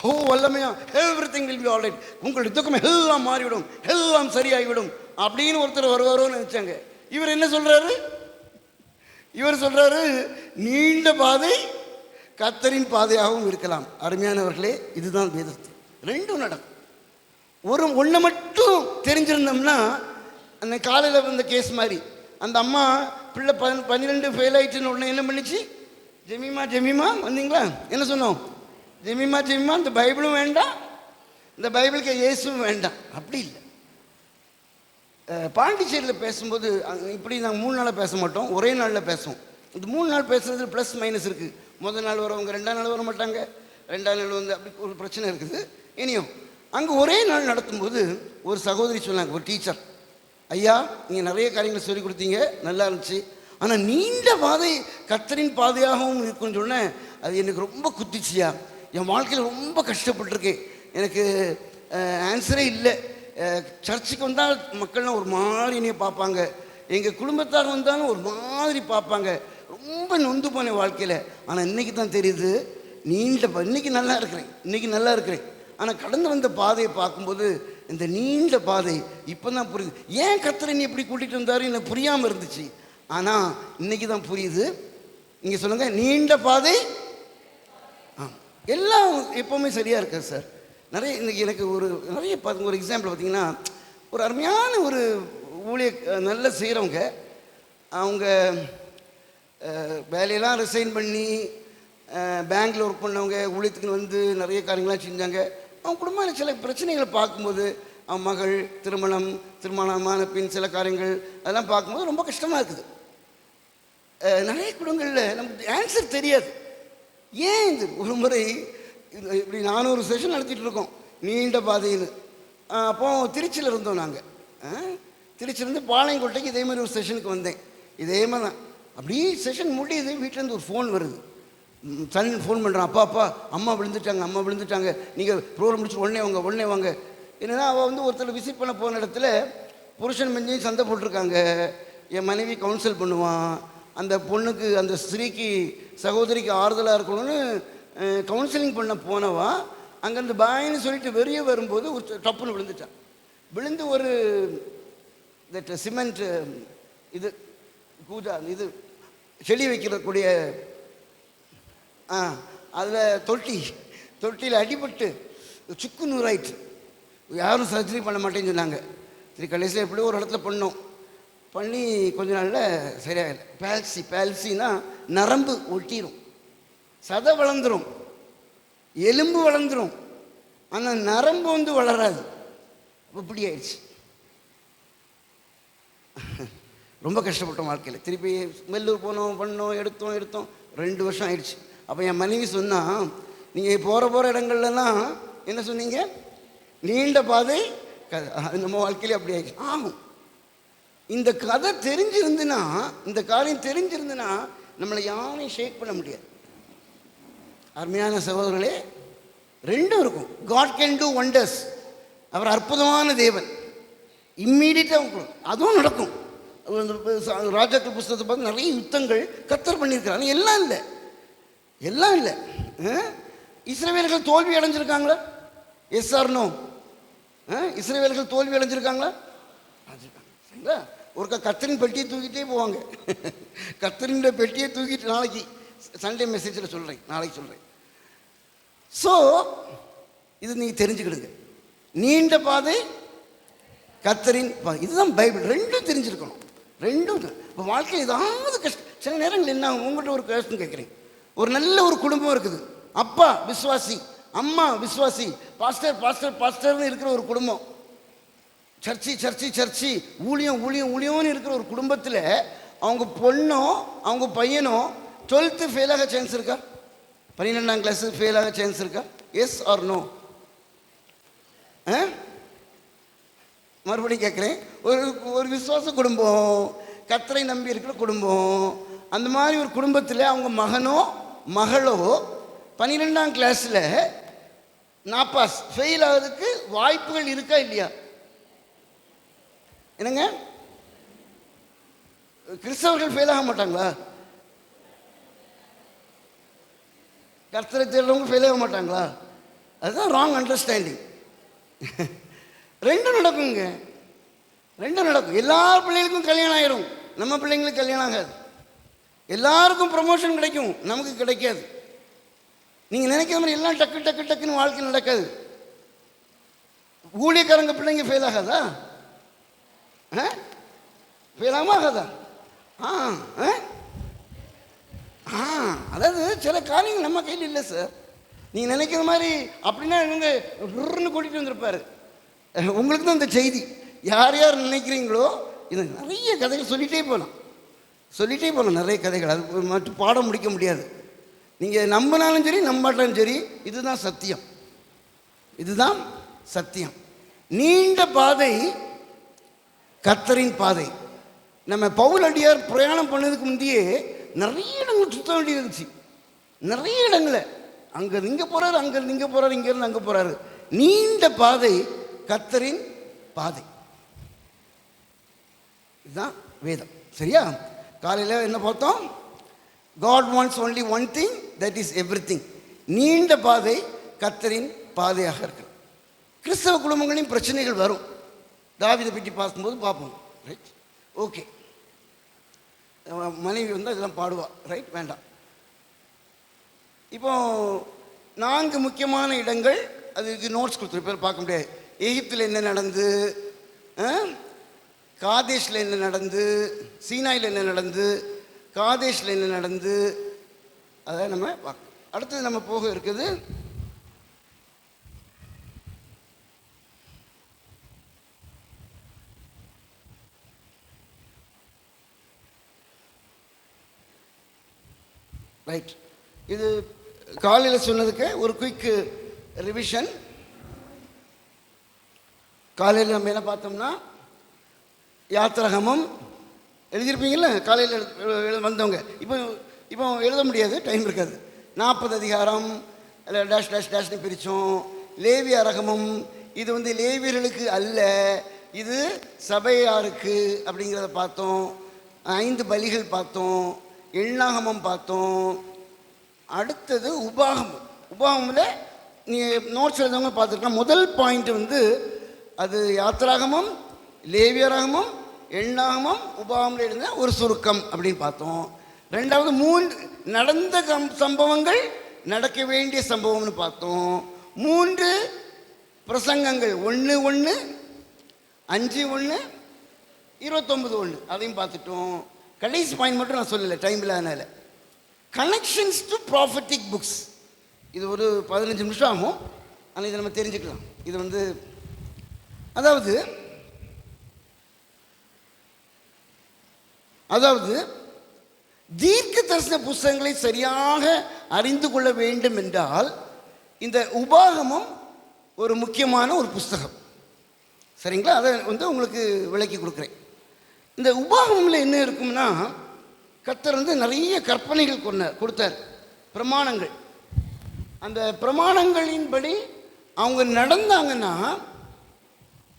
ஓ வல்லமையா, எவ்ரிதிங் வில் பி ஆல்ரைட், உங்களுடைய துக்கம் எல்லாம் மாறிவிடும், எல்லாம் சரியாகிவிடும் அப்படின்னு ஒருத்தர் வருவாரோன்னு நினைச்சாங்க. இவர் என்ன சொல்றாரு? இவர் சொல்றாரு, நீண்ட பாதை கர்த்தரின் பாதையாகவும் இருக்கலாம். அருமையானவர்களே, இதுதான் வேதத்து. 2ம் நடக்கும். ஒன்று மட்டும் தெரிஞ்சிருந்தோம்னா, அந்த காலையில் வந்த கேஸ் மாதிரி, அந்த அம்மா பிள்ளை 12 ஃபெயில் ஆயிடுச்சுன்னு உடனே என்ன பண்ணிச்சு? ஜெமிமா வந்தீங்களா? என்ன சொன்னோம்? ஜெமிமா இந்த பைபிளும் வேண்டாம், இந்த பைபிளுக்கு இயேசுவும் வேண்டாம். அப்படி இல்லை. பாண்டிச்சேரியில் பேசும்போது இப்படி நாங்கள் 3 நாளாக பேச மாட்டோம், ஒரே நாளில் பேசுவோம். இந்த 3 நாள் பேசுறது ப்ளஸ் மைனஸ் இருக்குது. முதல் நாள் வரவங்க 2ஆம் நாள் வர மாட்டாங்க, 2ஆம் நாள் அப்படி ஒரு பிரச்சனை இருக்குது. இனியும் அங்கே ஒரே நாள் நடத்தும்போது ஒரு சகோதரி சொன்னாங்க, ஒரு டீச்சர், ஐயா நீங்கள் நிறைய காரியங்களை சொல்லிக் கொடுத்தீங்க, நல்லா இருந்துச்சு, ஆனால் நீண்ட பாதை கர்த்தரின் பாதையாகவும் இருக்குன்னு சொன்னேன். அது எனக்கு ரொம்ப குத்திச்சியா, என் வாழ்க்கையில் ரொம்ப கஷ்டப்பட்டிருக்கேன், எனக்கு ஆன்சரே இல்லை. சர்ச்சுக்கு வந்தால் மக்கள்லாம் ஒரு மாதிரி என்னைய பார்ப்பாங்க, எங்கள் குடும்பத்தார் வந்தாலும் ஒரு மாதிரி பார்ப்பாங்க, ரொம்ப நொந்து போனேன் வாழ்க்கையில். ஆனால் இன்றைக்கி தான் தெரியுது, இன்றைக்கி நல்லா இருக்கிறேன். ஆனால் கடந்து வந்த பாதையை பார்க்கும்போது இந்த நீண்ட பாதை இப்போ தான் புரியுது. ஏன் கர்த்தர் என்னை எப்படி கூட்டிகிட்டு வந்தார் எனக்கு புரியாமல் இருந்துச்சு. ஆனால் இன்றைக்கி தான் புரியுது. நீங்கள் சொல்லுங்கள், நீண்ட பாதை எல்லாம் எப்போவுமே சரியாக இருக்காது சார். நிறைய இன்றைக்கி எனக்கு நிறைய ஒரு எக்ஸாம்பிள் பார்த்தீங்கன்னா, ஒரு அருமையான ஒரு நல்ல செய்கிறவங்க, அவங்க வேலையெல்லாம் ரிசைன் பண்ணி பேங்க்கில் ஒர்க் பண்ணவங்க, ஊழியத்துக்கு நிறைய காரியங்கள்லாம் செஞ்சாங்க. அவங்க குடும்பத்தில் சில பிரச்சனைகளை பார்க்கும்போது, அவன் மகள் திருமணமான பின் சில காரியங்கள் அதெல்லாம் பார்க்கும்போது ரொம்ப கஷ்டமாக இருக்குது. நிறைய குடும்பங்களில் நமக்கு ஆன்சர் தெரியாது. ஏன் இது ஒரு முறை இப்படி 400 செஷன் நடத்திட்டு இருக்கோம், நீண்ட பாதையில். அப்போ திருச்சியில் இருந்தோம் நாங்கள். திருச்சியிலேருந்து பாளையங்கோட்டைக்கு இதே மாதிரி ஒரு செஷனுக்கு வந்தேன். இதே மாதிரி தான். அப்படியே செஷன் முடியுது, வீட்டிலேருந்து ஒரு ஃபோன் வருது. சன் ஃபோன் பண்ணுறான், அப்பா அம்மா விழுந்துட்டாங்க, நீங்கள் ப்ரோக்ராம் முடிச்சு உடனே வாங்க. என்னன்னா, அவள் ஒருத்தர் விசிட் பண்ண போன இடத்துல புருஷன் மஞ்சையும் சண்டை போட்டிருக்காங்க. என் மனைவி கவுன்சில் பண்ணுவான், அந்த பொண்ணுக்கு, அந்த ஸ்திரீக்கு, சகோதரிக்கு ஆறுதலாக இருக்கணும்னு கவுன்சிலிங் பண்ண போனவா அங்கேருந்து பாயின்னு சொல்லிட்டு வெளியே வரும்போது ஒரு டப்புன்னு விழுந்துட்டான். விழுந்து ஒரு சிமெண்ட் இது செடி வைக்கிறக்கூடிய அதில் தொட்டியில் அடிபட்டு சுக்கு நூறாயிட்டு. யாரும் சர்ஜரி பண்ண மாட்டேன்னு சொன்னாங்க. சரி, கடைசியில் எப்படியோ ஒரு இடத்துல பண்ணி கொஞ்ச நாளில் சரியாகலை. பேல்சின்னா நரம்பு ஒட்டிடும், சதை வளர்ந்துடும், எலும்பு வளர்ந்துடும், ஆனால் நரம்பு வளராது. இப்படி ஆயிடுச்சு. ரொம்ப கஷ்டப்பட்டோம் வாழ்க்கையில். திருப்பி மெல்லூர் பண்ணோம், எடுத்தோம் 2 வருஷம் ஆயிடுச்சு. அப்போ என் மனைவி சொன்னால், நீங்கள் போகிற இடங்கள்லாம் என்ன சொன்னீங்க? நீண்ட பாதை. நம்ம வாழ்க்கையிலே அப்படி ஆயிடுச்சு. ஆகும். இந்த கதை தெரிஞ்சிருந்துன்னா, இந்த காரியம் தெரிஞ்சிருந்துன்னா நம்மளை யாரையும் ஷேக் பண்ண முடியாது. அருமையான சகோதரர்களே, 2ம் இருக்கும். God can do wonders. அவர் அற்புதமான தேவன். இம்மீடியட்டாக அதுவும் நடக்கும். ராஜாக்கள் புஸ்தகத்தை பார்த்து நிறைய யுத்தங்கள் கர்த்தர் பண்ணியிருக்கிறாங்க. எல்லாம் இல்லை. இஸ்ரவேலர்கள் தோல்வி அடைஞ்சிருக்காங்களா? S or no? இஸ்ரவேலர்கள் தோல்வி அடைஞ்சிருக்காங்களா? சரிங்களா? ஒருக்கா கர்த்தரின் பெட்டியை தூக்கிட்டே போவாங்க. கர்த்தரின் பெட்டியை தூக்கிட்டு நாளைக்கு சண்டே மெசேஜில் சொல்கிறேன், நாளைக்கு சொல்கிறேன். ஸோ இது நீங்கள் தெரிஞ்சுக்கிடுங்க. நீண்ட பாதை கர்த்தரின் பாதை, இதுதான் பைபிள். ரெண்டும் தெரிஞ்சிருக்கணும். ரெண்டும் இப்போ வாழ்க்கையில் ஏதாவது கஷ்டம். சில நேரங்கள் என்ன, உங்கள்கிட்ட ஒரு கஷ்டம் கேட்குறேன். ஒரு நல்ல ஒரு குடும்பம் இருக்குது, அப்பா விசுவாசி, அம்மா விசுவாசி, பாஸ்டர் பாஸ்டர் பாஸ்டர்னு இருக்கிற ஒரு குடும்பம், சர்ச்சி சர்ச்சி சர்ச்சி, ஊழியம் ஊழியம் ஊழியம்னு இருக்கிற ஒரு குடும்பத்தில் அவங்க பொண்ணோ அவங்க பையனோ 12th ஃபெயிலாக சான்ஸ் இருக்கா? 12ஆம் கிளாஸு ஃபெயிலாக சான்ஸ் இருக்கா? Yes or no? மறுபடியும் கேட்குறேன். ஒரு விசுவாச குடும்பம், கர்த்தரை நம்பி இருக்கிற குடும்பம், அந்த மாதிரி ஒரு குடும்பத்தில் அவங்க மகனோ மகளோ 12ஆம் கிளாஸில் நாப்பாஸ் ஃபெயில் ஆகிறதுக்கு வாய்ப்புகள் இருக்கா இல்லையா? என்னங்க, கிறிஸ்தவர்கள் ஃபெயில் ஆக மாட்டாங்களா? கர்த்தரை தேடுறவங்க ஃபெயில் ஆக மாட்டாங்களா? அதுதான் ராங் அண்டர்ஸ்டாண்டிங். ரெண்டும் நடக்குங்க, ரெண்டும் நடக்கும். எல்லா பிள்ளைகளுக்கும் கல்யாணம் ஆயிரும், நம்ம பிள்ளைங்களுக்கு கல்யாணம் ஆகாது. எல்லாருக்கும் ப்ரமோஷன் கிடைக்கும், நமக்கு கிடைக்காது. நீங்கள் நினைக்கிற மாதிரி எல்லாம் டக்கு டக்கு டக்குன்னு வாழ்க்கை நடக்காது. ஊழியக்காரங்க பிள்ளைங்க ஃபெயில் ஆகாதா? ஃபெயில் ஆகாம ஆகாதா? அதாவது சில காரியங்கள் நம்ம கையில் இல்லை சார். நீங்கள் நினைக்கிற மாதிரி அப்படின்னா இவங்க ருன்னு கூட்டிகிட்டு வந்திருப்பாரு. உங்களுக்கு தான் இந்த செய்தி. யார் யார் நினைக்கிறீங்களோ, இது நிறைய கதைகள் சொல்லிகிட்டே போகலாம், நிறைய கதைகள். அது மட்டும் பாடம் முடிக்க முடியாது. நீங்கள் நம்பினாலும் சரி நம்பாட்டாலும் சரி, இதுதான் சத்தியம், இதுதான் சத்தியம். நீண்ட பாதை கர்த்தரின் பாதை. நம்ம பவுல் அடியார் பிரயாணம் பண்ணதுக்கு முந்தையே நிறைய இடங்கள் சுத்த வேண்டியது இருந்துச்சு, நிறைய இடங்களை. அங்கேருந்து இங்கே போகிறாரு, அங்கேருந்து இங்கே போகிறாரு, இங்கேருந்து அங்கே போகிறாரு. நீண்ட பாதை கர்த்தரின் பாதை, இதுதான் வேதம். சரியா? காலையில் என்ன பார்த்தோம்? God wants only one thing, that is everything. நீண்ட பாதை கர்த்தரின் பாதையாக இருக்கிறது. கிறிஸ்தவ குடும்பங்களையும் பிரச்சனைகள் வரும். தாவீதை பற்றி பார்க்கும்போது பார்ப்போம். Right, okay. மனைவி வந்து அதெல்லாம் பாடுவா, ரைட், வேண்டாம். இப்போ 4 முக்கியமான இடங்கள், அதுக்கு நோட்ஸ் கொடுத்துருப்பேன், பார்க்க முடியாது. எகிப்தில் என்ன நடந்து, காதேஷில் என்ன நடந்து, சீனாயில் என்ன நடந்து, காதேஷில் என்ன நடந்து, அதை நம்ம பார்க்கணும். அடுத்தது நம்ம போக இருக்குது ரைட். இது காலையில் சொன்னதுக்கு ஒரு குயிக் ரிவிஷன். காலையில் நம்ம என்ன பார்த்தோம்னா, யாத்திராகமம் எழுதியிருப்பீங்கள்ல காலையில் வந்தவங்க. இப்போ எழுத முடியாது, டைம் இருக்காது. 40 அதிகாரம் டேஷ் டேஷ் டேஷ்னு பிரித்தோம். லேவியரகமம் இது வந்து லேவியர்களுக்கு அல்ல, இது சபையாருக்கு அப்படிங்கிறத பார்த்தோம். 5 பலிகள் பார்த்தோம். எண்ணாகமம் பார்த்தோம். அடுத்தது உபாகமம். உபாகமில் நீங்கள் நோட்ஸ் எழுதவங்க பார்த்துருக்கலாம். முதல் பாயிண்ட் வந்து அது யாத்திராகமம், லேவியராகமம், எண்ணாகமம், உபாகமில் எழுந்த ஒரு சுருக்கம் அப்படின்னு பார்த்தோம். ரெண்டாவது 3 நடந்த சம்பவங்கள், நடக்க வேண்டிய சம்பவம்னு பார்த்தோம். 3 பிரசங்கங்கள், 1:1, 5:1, 29:1, அதையும் பார்த்துட்டோம். கடைசி பாயிண்ட் மட்டும் நான் சொல்லலை, டைம் இல்லாதனால. Connections to prophetic books. இது ஒரு 15 நிமிஷம் ஆகும், ஆனால் இதை நம்ம தெரிஞ்சுக்கலாம். இது வந்து அதாவது தீர்க்க தரிசன புஸ்தகங்களை சரியாக அறிந்து கொள்ள வேண்டும் என்றால் இந்த உபாகமம் ஒரு முக்கியமான ஒரு புஸ்தகம். சரிங்களா? அதை வந்து உங்களுக்கு விளக்கி கொடுக்குறேன். இந்த உபாகமத்தில் என்ன இருக்கும்னா, கர்த்தர் வந்து நிறைய கற்பனைகள் கொடுத்தார், பிரமாணங்கள். அந்த பிரமாணங்களின்படி அவங்க நடந்தாங்கன்னா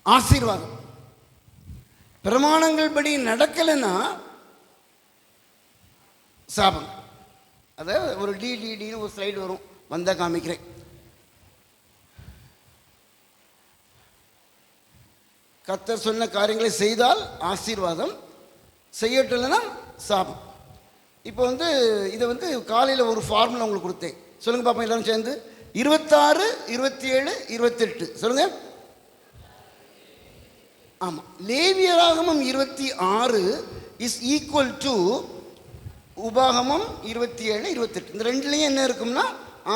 ஆசீர்வாதம், பிரமாணங்கள் படி நடக்கலைன்னா சாபம். அதாவது ஒரு டிடிடின்னு ஒரு ஸ்லைடு வரும், வந்தால் காமிக்கிறேன். கர்த்தர் சொன்ன காரியங்களை செய்தால் ஆசீர்வாதம், செய்யட்டலைன்னா சாபம். இப்போ இதை காலையில் ஒரு ஃபார்முலா உங்களுக்கு கொடுத்தேன். சொல்லுங்கள் பாப்பா எல்லாரும் சேர்ந்து. 26, 27, 28 சொல்லுங்கள். ஆமாம், லேவியராகமம் 26 இஸ் ஈக்குவல் டு உபாகமம் 27, 28. இந்த ரெண்டுலேயும் என்ன இருக்கும்னா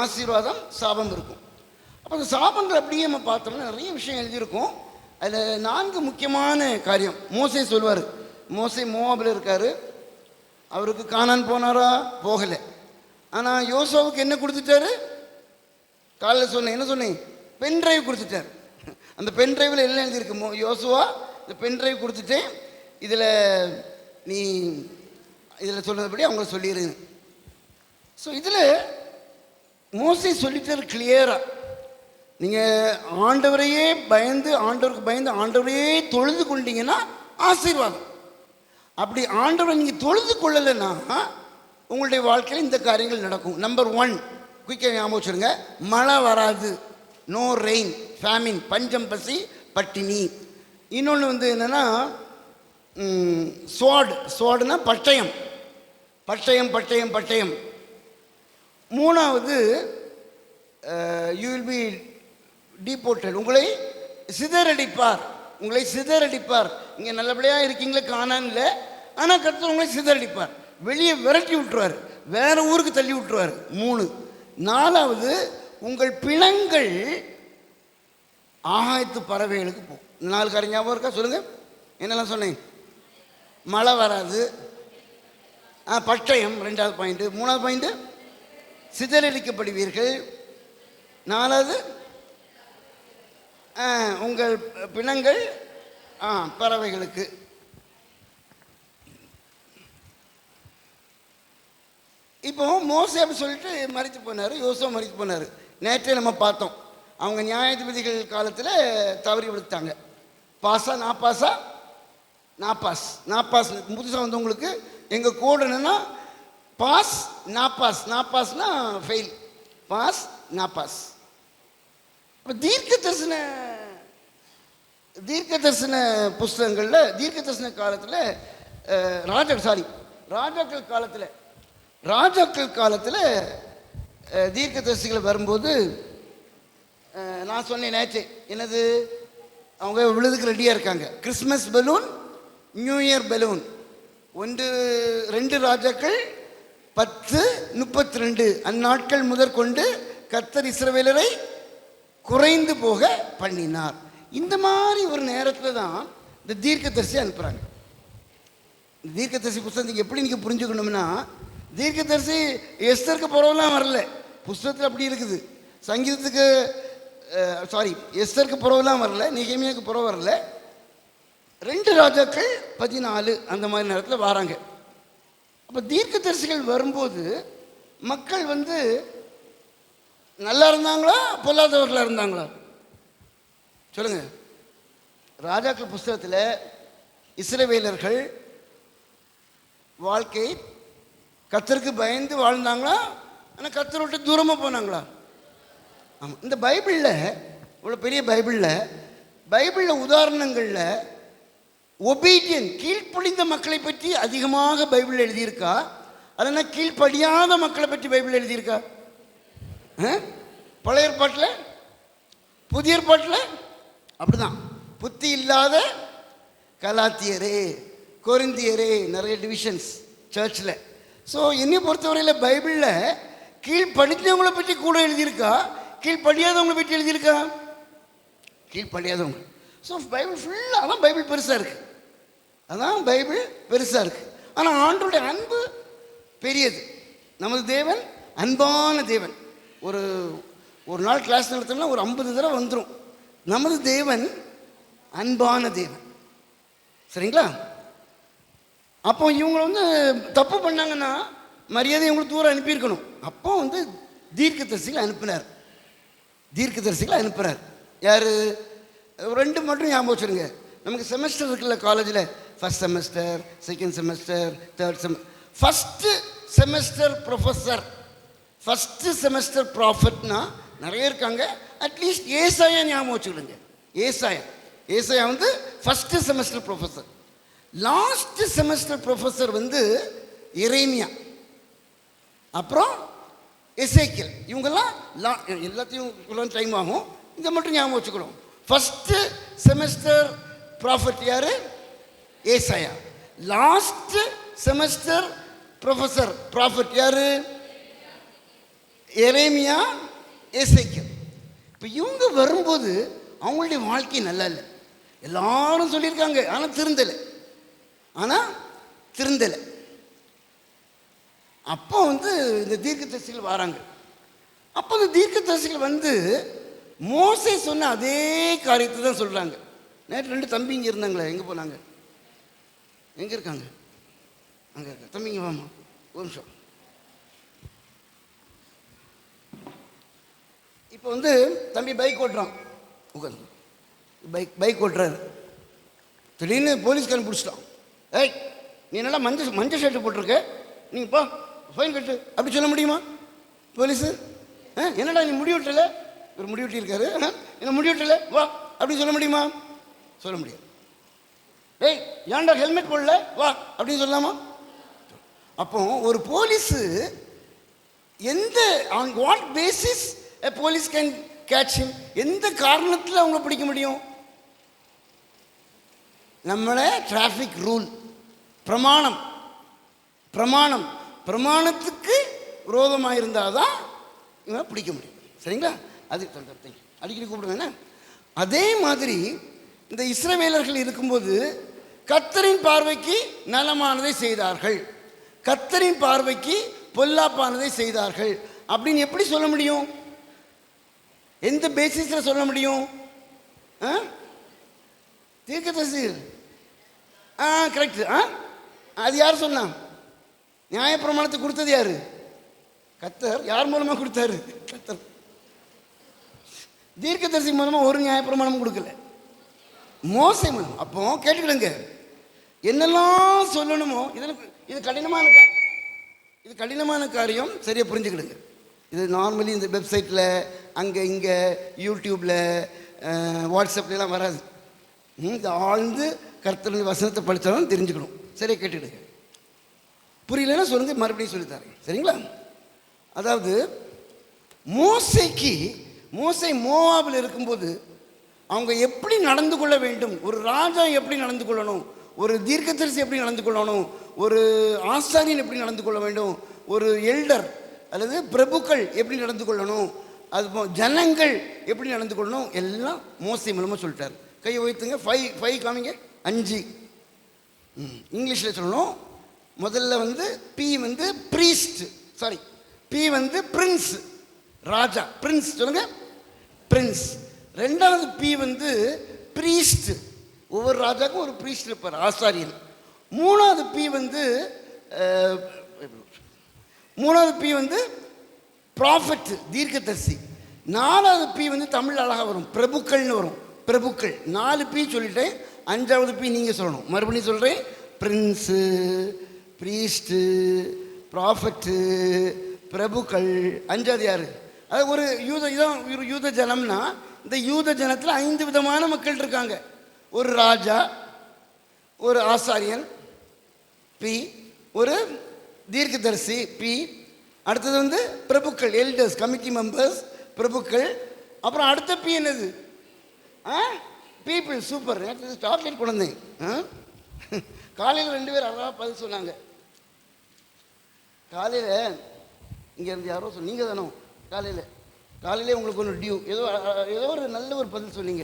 ஆசீர்வாதம், சாபம் இருக்கும். அப்போ அந்த சாபங்கள் அப்படியே நம்ம பார்த்தோம்னா நிறைய விஷயம் எழுதியிருக்கும். அதில் 4 முக்கியமான காரியம். மோசே சொல்வார். மோசே மோவாபில் இருக்கார். அவருக்கு கானான் போனாரா? போகலை. ஆனால் யோசுவாவுக்கு என்ன கொடுத்துட்டாரு? காலையில் சொன்னேன், என்ன சொன்னேன்? பென் டிரைவ் கொடுத்துட்டார். அந்த பென் டிரைவில் எல்லாம் எழுதியிருக்கு. யோசுவா, இந்த பென் டிரைவ் கொடுத்துட்டேன், இதில் நீ இதில் சொன்னதுபடி அவங்கள சொல்லிடுங்க. ஸோ இதில் மோசே சொல்லிட்டார் கிளியராக, நீங்கள் ஆண்டவரையே பயந்து, ஆண்டவருக்கு பயந்து ஆண்டவரையே தொழுது கொண்டீங்கன்னா ஆசீர்வாதம். அப்படி ஆண்டவரை நீங்கள் தொழுது கொள்ளலைன்னா உங்களுடைய வாழ்க்கையில் இந்த காரியங்கள் நடக்கும். நம்பர் 1 குயிக்காக ஞாபகம் வச்சுருங்க, மழை வராது. நோ ரெயின், ஃபேமின், பஞ்சம், பசி, பட்டினி. இன்னொன்று என்னென்னா ஸ்வாடுனா பட்டயம், பட்டயம் பட்டயம் பட்டயம். 3வது யூ வில் பி டீபோர்ட்டட், உங்களை சிதறடிப்பார், உங்களை சிதறடிப்பார். இங்கே நல்லபடியாக இருக்கீங்களே காணான்ல, ஆனால் கர்த்தர் உங்களை சிதறடிப்பார், வெளியே விரட்டி விட்டுருவார், வேற ஊருக்கு தள்ளி விட்டுருவார். 3. 4வது உங்கள் பிணங்கள் ஆகாயத்து பறவைகளுக்கு போகும். 4 காரியம் ஞாபகம் இருக்கா? சொல்லுங்கள். என்னெல்லாம் சொன்னேன்? மழை வராது, பட்டயம் 2வது பாயிண்ட்டு. 3வது பாயிண்ட்டு சிதறடிக்கப்படுவீர்கள். 4வது உங்கள் பிணங்கள் பறவைகளுக்கு. இப்போ மோசே அப்படி சொல்லிட்டு மறித்து போனார், யோசுவா மறித்து போனார். நேற்றே நம்ம பார்த்தோம், அவங்க நியாயாதிபதிகள் காலத்தில் தவறி விடுத்தாங்க. பாஸா நாப்பாஸா? நாப்பாஸ். நாப்பாஸ் புதுசாக உங்களுக்கு எங்கள் கோடு என்னென்னா பாஸ் நாப்பாஸ். நாப்பாஸ்னா ஃபெயில், பாஸ் நாப்பாஸ். இப்போ தீர்க்க தரிசன புஸ்தகங்களில், தீர்க்க தரிசன காலத்தில் ராஜாக்கள் காலத்தில் தீர்க்க தரிசிகள் வரும்போது நான் சொன்னேன் நேற்று, என்னது, அவங்க விழுதுக்கு ரெடியாக இருக்காங்க. Christmas balloon, new year balloon. 2 ராஜாக்கள் 10:32 அந்நாட்கள் முதற்கொண்டு கர்த்தர் இஸ்ரவேலரை குறைந்து போக பண்ணினார். இந்த மாதிரி ஒரு நேரத்தில் தான் இந்த தீர்க்கதரிசி அனுப்புகிறாங்க. தீர்க்கதரிசி புஸ்தகத்துக்கு எப்படி நீங்கள் புரிஞ்சுக்கணும்னா, தீர்க்கதரிசி எஸ்தருக்கு புறவெல்லாம் வரல, புஸ்தகத்தில் அப்படி இருக்குது. சங்கீதத்துக்கு எஸ்தருக்கு புறவெல்லாம் வரல, நெகேமியாவுக்கு புறவு வரல. 2 ராஜாக்கள் 14 அந்த மாதிரி நேரத்தில் வராங்க. அப்போ தீர்க்கதரிசிகள் வரும்போது மக்கள் நல்லா இருந்தாங்களா, பொல்லாதவர்களாக இருந்தாங்களா? சொல்லுங்க. ராஜாக்கள் புஸ்தகத்தில் இஸ்ரவேலர்கள் வாழ்க்கை கர்த்தருக்கு பயந்து வாழ்ந்தாங்களா, ஆனால் கர்த்தரை விட்டு தூரமாக போனாங்களா? ஆமாம். இந்த பைபிளில், இவ்வளோ பெரிய பைபிளில் உதாரணங்களில் ஒபீடியன், கீழ்ப்படிந்த மக்களை பற்றி அதிகமாக பைபிள் எழுதியிருக்கா, இல்லைன்னா கீழ்ப்படியாத மக்களை பற்றி பைபிள் எழுதியிருக்கா? பழைய ஏற்பாட்டில், புதிய ஏற்பாட்டில் அப்படிதான். புத்தி இல்லாத கலாத்தியரே, கொரிந்தியரே, நிறைய டிவிஷன்ஸ் சர்ச்சில். ஸோ என்னை பொறுத்தவரையில் பைபிளில் கீழ்ப்படித்தவங்களை பற்றி கூட எழுதியிருக்கா, கீழ்ப்படியாதவங்களை பற்றி எழுதியிருக்கா? கீழ்ப்படியாதவங்க. ஸோ பைபிள் ஃபுல்லாக, அதான் பைபிள் பெருசாக இருக்குது, அதான் பைபிள் பெருசாக இருக்குது. ஆனால் ஆண்டோடைய அன்பு பெரியது. நமது தேவன் அன்பான தேவன். ஒரு நாள் கிளாஸ் நடத்தோம்னா ஒரு 50 தடவை வந்துடும், நமது தேவன் அன்பான தேவன். சரிங்களா? அப்போ இவங்க தப்பு பண்ணாங்கன்னா மரியாதை இவங்களுக்கு தூரம் அனுப்பியிருக்கணும். அப்போ தீர்க்கதரிசிகளை அனுப்புகிறார். யார்? 2 மட்டும் ஞாபகம் வச்சுருங்க. நமக்கு செமஸ்டர் இருக்குல்ல காலேஜில், first semester, second semester, third first semester professor, first semester ப்ராஃபட்னா நிறைய இருக்காங்க. அட்லீஸ்ட் ஏசாயா ஞாபகம் வச்சுக்கிடுங்க. ஏசாயா வந்து first semester professor. Last semester professor வந்து எரேமியா, அப்புறம் எசேக்கியல். இவங்கெல்லாம் எல்லாத்தையும் டைம் ஆகும், இதை மட்டும் ஞாபகம் வச்சுக்கணும். ஃபஸ்ட்டு செமஸ்டர் ப்ராஃபட் யார்? ஏசாயா. லாஸ்ட் செமஸ்டர் ப்ரொஃபஸர் ப்ராஃபட் யார்? எரேமியா, எசேக்கியல். இப்போ இவங்க வரும்போது அவங்களுடைய வாழ்க்கை நல்லா இல்லை. எல்லாரும் சொல்லியிருக்காங்க, ஆனால் திருந்தலை. அப்போ வந்து இந்த தீர்க்கதரிசிகள் வராங்க. அப்போ இந்த தீர்க்கதரிசிகள் வந்து மோசே சொன்ன அதே காரியத்தை தான் சொல்கிறாங்க. நேற்று 2 தம்பிங்க இருந்தாங்களே, எங்கே போனாங்க? எங்கே இருக்காங்க? அங்கே இருக்க தம்பிங்க, வாமா ஒரு நிமிஷம். இப்போ வந்து தம்பி பைக் ஓட்டுறான், உட்காந்து பைக் ஓட்டுறாரு. திடீர்னு போலீஸ்காரன் பிடிச்சிட்டான். ஏய், நீ என்னடா மஞ்சள் ஷர்ட்டு போட்டிருக்க, நீங்கள் போ ஃபைன் கட்டு, அப்படி சொல்ல முடியுமா போலீஸு? என்னடா நீ முடி விட்டல, ஒரு முடி வெட்டியிருக்காரு, என்ன முடி விட்டல வா அப்படின்னு சொல்ல முடியுமா? சொல்ல முடியாது. ஏய், ஏன்டா ஹெல்மெட் போடல வா அப்படின்னு சொல்லலாமா? அப்போ ஒரு போலீஸு எந்த on what basis a police can catch him? எந்த காரணத்தில் அவங்க பிடிக்க முடியும்? நம்மளை டிராஃபிக் ரூல், பிரமாணத்துக்கு விரோதமாக இருந்தால் தான் இவன் பிடிக்க முடியும். சரிங்களா? அது அடிக்கடி கூப்பிடுங்க. அதே மாதிரி இந்த இஸ்ரவேலர்கள் இருக்கும்போது கர்த்தரின் பார்வைக்கு நலமானதை செய்தார்கள், கர்த்தரின் பார்வைக்கு பொல்லாப்பானதை செய்தார்கள் அப்படின்னு எப்படி சொல்ல முடியும்? எந்த பேசிஸில் சொல்ல முடியும்? தீர்க்கதரிசிகள். கரெக்ட். அது யார் சொன்னா? நியாயப்பிரமாணத்தை கொடுத்தது யாரு? கர்த்தர். யார் மூலமாக கொடுத்தாரு? கர்த்தர். தீர்க்கதரிசி மூலமாக ஒரு நியாயப்பிரமாணமும் கொடுக்கல, மோசே மூலம். அப்போ கேட்டுக்கிடுங்க, என்னெல்லாம் சொல்லணுமோ இது கடினமான காரியம். சரியாக புரிஞ்சுக்கிடுங்க. இது நார்மலி இந்த வெப்சைட்டில் அங்கே இங்கே யூடியூப்பில் வாட்ஸ்அப்லாம் வராது. இந்த ஆழ்ந்து கர்த்தருடைய வசனத்தை படித்தாலும் தெரிஞ்சுக்கணும். சரியாக கேட்டுக்கிடுங்க. புரியலன்னா சொல்லுங்கள், மறுபடியும் சொல்லித்தரேன். சரிங்களா? அதாவது மோசே மோவாபில் இருக்கும்போது அவங்க எப்படி நடந்து கொள்ள வேண்டும், ஒரு ராஜா எப்படி நடந்து கொள்ளணும், ஒரு தீர்க்கதரிசி எப்படி நடந்து கொள்ளணும், ஒரு ஆசாரியன் எப்படி நடந்து கொள்ள வேண்டும், ஒரு எல்டர் அல்லது பிரபுக்கள் எப்படி நடந்து கொள்ளணும், அது ஜனங்கள் எப்படி நடந்து கொள்ளணும், எல்லாம் மோசே மூலமாக சொல்லிட்டார். கையை வைத்துங்க. 5 காமிங்க. 5 இங்கிலீஷில் சொல்லணும். முதல்ல வந்து பி வந்து ப்ரீஸ்ட், சாரி பி வந்து பிரின்ஸ், ராஜா, பிரின்ஸ் சொல்லுங்க, பிரின்ஸ். ரெண்டாவது பி வந்து ப்ரீஸ்ட், ஒவ்வொரு ராஜாவுக்கும் ஒரு ப்ரீஸ்ட் இருப்பார், ஆசாரியன். மூணாவது பி வந்து ப்ராஃபட், தீர்க்கதரிசி. நாலாவது பி வந்து தமிழ் அழகாக வரும், பிரபுக்கள்னு வரும், பிரபுக்கள். 4 பி சொல்லிட்டேன். 5வது பி நீங்கள் சொல்லணும். மறுபடியும் சொல்கிறேன். பிரின்ஸு, ப்ரீஸ்ட்டு, ப்ராஃபட்டு, பிரபுக்கள். 5வது யார்? அது ஒரு யூத ஜனம்னா இந்த யூத ஜனத்தில் 5 விதமான மக்கள் இருக்காங்க. ஒரு ராஜா, ஒரு ஆசாரியன் பி, ஒரு தீர்க்கதரிசி பி, அடுத்தது வந்து பிரபுக்கள், எல்டர்ஸ், கமிட்டி மெம்பர்ஸ், பிரபுக்கள். அப்புறம் அடுத்த பி என்னது? பீப்புள். சூப்பர். சாக்லேட் குழந்தைங்க. காலையில் 2 பேர் அழகாக பதில் சொன்னாங்க. காலையில் இங்கே இருந்து யாரோ நீங்கள் தானோ காலையில் உங்களுக்கு ஒன்று டியூ, ஏதோ ஒரு நல்ல ஒரு பதில் சொன்னீங்க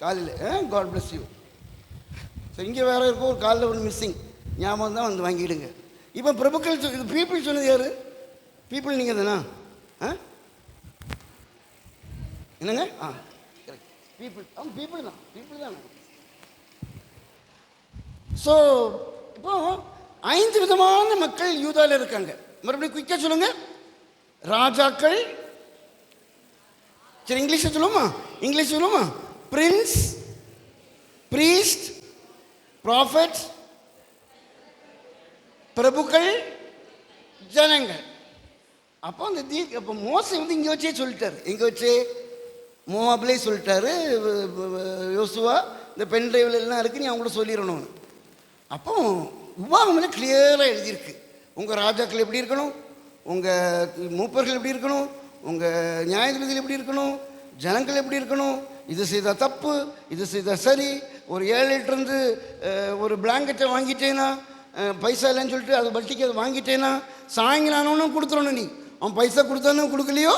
காலையில். God bless you. ஸோ இங்கே வேறு இருக்கும் ஒரு காலையில் ஒன்று மிஸ்ஸிங், ஞாபகம் தான் வந்து வாங்கிடுங்க. இப்போ பிரபுக்கள் இது பீப்புள் சொன்னது யார்? பீப்புள் நீங்கள் தானா? என்னங்க? கரெக்ட். பீப்புள் தான். ஸோ இப்போ 5 விதமான மக்கள் யூதாவில் இருக்காங்க. மறுபடியும் குயிக்காக சொல்லுங்க. ராஜாக்கள். சரி, இங்கிலீஷில் சொல்லுவோமா? பிரின்ஸ், ப்ரீஸ்ட், ப்ராஃபட், பிரபுக்கள், ஜனங்கள். அப்போ அந்த அப்போ மோசே வந்து இங்கே வச்சே சொல்லிட்டார். எங்கே வச்சே? மோவாபிலே சொல்லிட்டாரு, யோசுவா இந்த பென் டிரைவில் எல்லாம் இருக்குது, நீ அவங்கள சொல்லிடணும்னு. அப்போ உபாகமில் கிளியராக எழுதியிருக்கு, உங்கள் ராஜாக்கள் எப்படி இருக்கணும், உங்கள் மூப்பர்கள் எப்படி இருக்கணும், உங்கள் நியாயாதிபதிகள் எப்படி இருக்கணும், ஜனங்கள் எப்படி இருக்கணும், இது செய்தால் தப்பு, இது செய்தால் சரி. ஒரு 7 லிட்டருந்து ஒரு பிளாங்கெட்டை வாங்கிட்டேன்னா, பைசா இல்லைன்னு சொல்லிட்டு அது வட்டிக்கு அதை வாங்கிட்டேன்னா, சாயங்காலம்னு கொடுத்துடணும். நீ அவன் பைசா கொடுத்தானு கொடுக்கலையோ,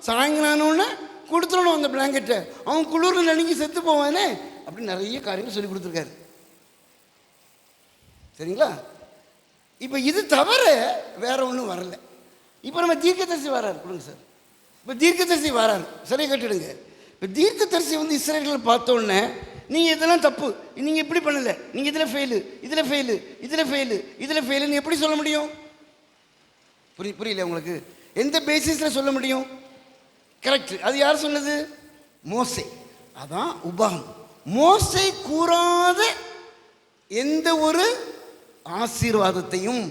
சாயங்காலம்னு கொடுத்துடணும் அந்த பிளாங்கெட்டை. அவன் குளிரில் நடுங்கி செத்து போவானே. அப்படின்னு நிறைய காரியங்கள் சொல்லி கொடுத்துருக்காரு. சரிங்களா? இப்போ இது தவிர வேற ஒன்றும் வரல. இப்போ நம்ம தீர்க்கதரிசி வராரு, கொடுங்க சார். இப்போ தீர்க்கதரிசி வராரு, சரியாக கட்டிடுங்க. இப்போ தீர்க்கதரிசி இஸ்ரேல்களை பார்த்தோன்னே, நீங்கள் இதெல்லாம் தப்பு, நீங்கள் இப்படி பண்ணலை, நீங்கள் இதில் ஃபெயிலு, இதில் ஃபெயிலு, இதில் ஃபெயிலு, இதில் ஃபெயிலுன்னு எப்படி சொல்ல முடியும்? புரியல உங்களுக்கு? எந்த பேசிஸில் சொல்ல முடியும்? கரெக்ட். அது யார் சொன்னது? மோசே. அதான் உபாகம். மோசே கூறாத எந்த ஒரு ஆசீர்வாதத்தையும்,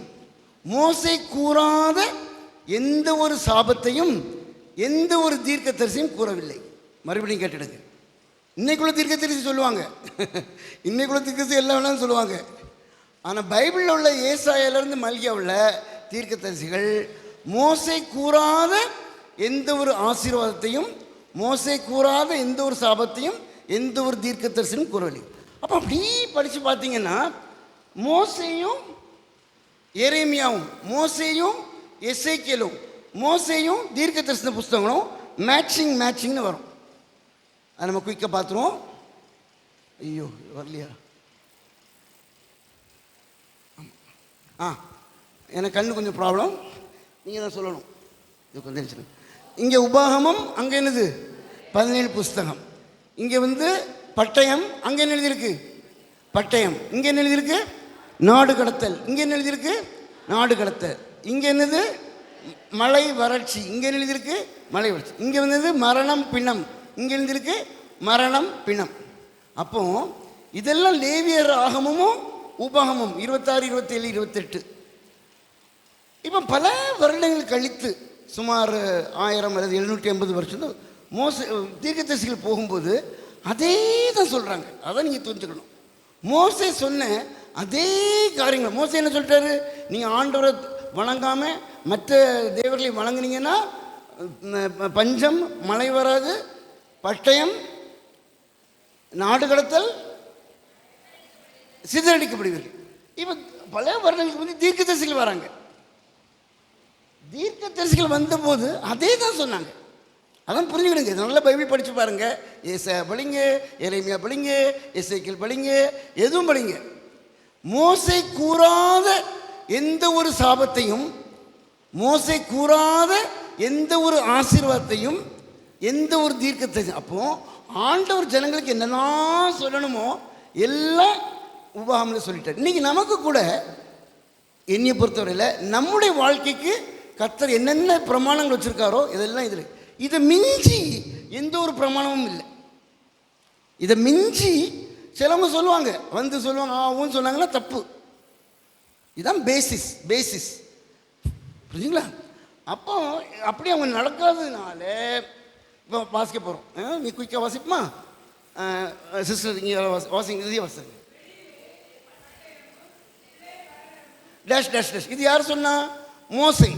மோசே கூறாத எந்த ஒரு சாபத்தையும் எந்த ஒரு தீர்க்கதரிசியும் கூறவில்லை. மறுபடியும் கேட்டுடுங்க. இன்னைக்குள்ள தீர்க்கதரிசி சொல்லுவாங்க, இன்னைக்குள்ள தீர்க்கதரிசி எல்லாம் வேணாலும் சொல்லுவாங்க. ஆனால் பைபிளில் உள்ள ஏசாயாவிலிருந்து மல்கியாவில் தீர்க்கதரிசிகள் மோசே கூறாத எந்த ஒரு ஆசீர்வாதத்தையும், மோசே கூறாத எந்த ஒரு சாபத்தையும் எந்த ஒரு தீர்க்கதரிசியும் கூறவில்லை. அப்போ அப்படி படித்து பார்த்தீங்கன்னா, மோசேயும் எரேமியாவும், மோசேயும் எசேக்கியேலும், மோசேயும் தீர்க்கதரிசன புஸ்தகங்களும் மேட்சிங்னு வரும். அதை நம்ம குயிக்காக பார்த்துருவோம். ஐயோ வரலையா? எனக்கு கண்ணு கொஞ்சம் ப்ராப்ளம், நீங்கள் தான் சொல்லணும். இது கொஞ்சம் இங்கே உபாகமம், அங்கே என்னது 17 புஸ்தகம். இங்கே பட்டயம், அங்கே என்ன எழுதியிருக்கு? பட்டயம். இங்கே என்ன எழுதியிருக்கு? நாடு கடத்தல். இங்கே என்ன எழுதியிருக்கு? நாடு கடத்தல். இங்கே என்னது? மழை வறட்சி. இங்கே என்ன எழுதியிருக்கு? மழை வறட்சி. இங்கே மரணம் பிணம். இங்கே எழுதியிருக்கு மரணம் பிணம். அப்போ இதெல்லாம் லேவியர் ஆகமும் உபாகமும் 26, 27, 28. இப்போ பல வருடங்கள் கழித்து, சுமார் 1000 அல்லது 780 வருஷம் மோசே தீர்க்கதரிசிகள் போகும்போது அதே தான் சொல்கிறாங்க. அதை நீங்கள் தெரிஞ்சுக்கணும். மோசே சொன்ன அதே காரியங்கள். மோசே என்ன சொல்லிட்டாரு? நீங்கள் ஆண்டவரை வணங்காமல் மற்ற தேவர்களை வணங்குனீங்கன்னா பஞ்சம், மழை வராது, பட்டயம், நாடு கடத்தல், சிதறடிக்கப்படுவீர்கள். இப்போ பல வருடங்களுக்கு தீர்க்கதரிசிகள் வராங்க. தீர்க்கதரிசிகள் வந்தபோது அதே தான் சொன்னாங்க. அதான் புரிஞ்சுக்கிடுங்க. நல்லா பைபிள் படித்து பாருங்க. ஏசாயா படிங்க, எரேமியா படிங்க, எசேக்கியேல் படிங்க, எதுவும் படிங்க. மோசே கூறாத எந்த ஒரு சாபத்தையும், மோசே கூறாத எந்த ஒரு ஆசீர்வாதத்தையும் எந்த ஒரு தீர்க்கதரிசி, அப்போ ஆண்டவர் ஜனங்களுக்கு என்னெல்லாம் சொல்லணுமோ எல்லாம் உபாகமில் சொல்லிட்டார். இன்னைக்கு நமக்கு கூட என்னையை பொறுத்தவரையில் நம்முடைய வாழ்க்கைக்கு கர்த்தர் என்னென்ன பிரமாணங்கள் வச்சுருக்காரோ இதெல்லாம் இதில். இதை மிஞ்சி எந்த ஒரு பிரமாணமும் இல்லை. இதை மிஞ்சி சிலவங்க சொல்லுவாங்க, சொல்லுவாங்க ஆவும் சொன்னாங்கன்னா தப்பு. இதுதான் பேசிஸ். புரிஞ்சுங்களா? அப்போ அப்படி அவங்க நடக்காததுனால இப்போ வாசிக்க போகிறோம். நீ குயிக்காக வாசிப்புமா சிஸ்டர்? இங்கே வாசிங்க, இதையே வாசிங்க. Dash dash dash. இது யார் சொன்னா? மோசே.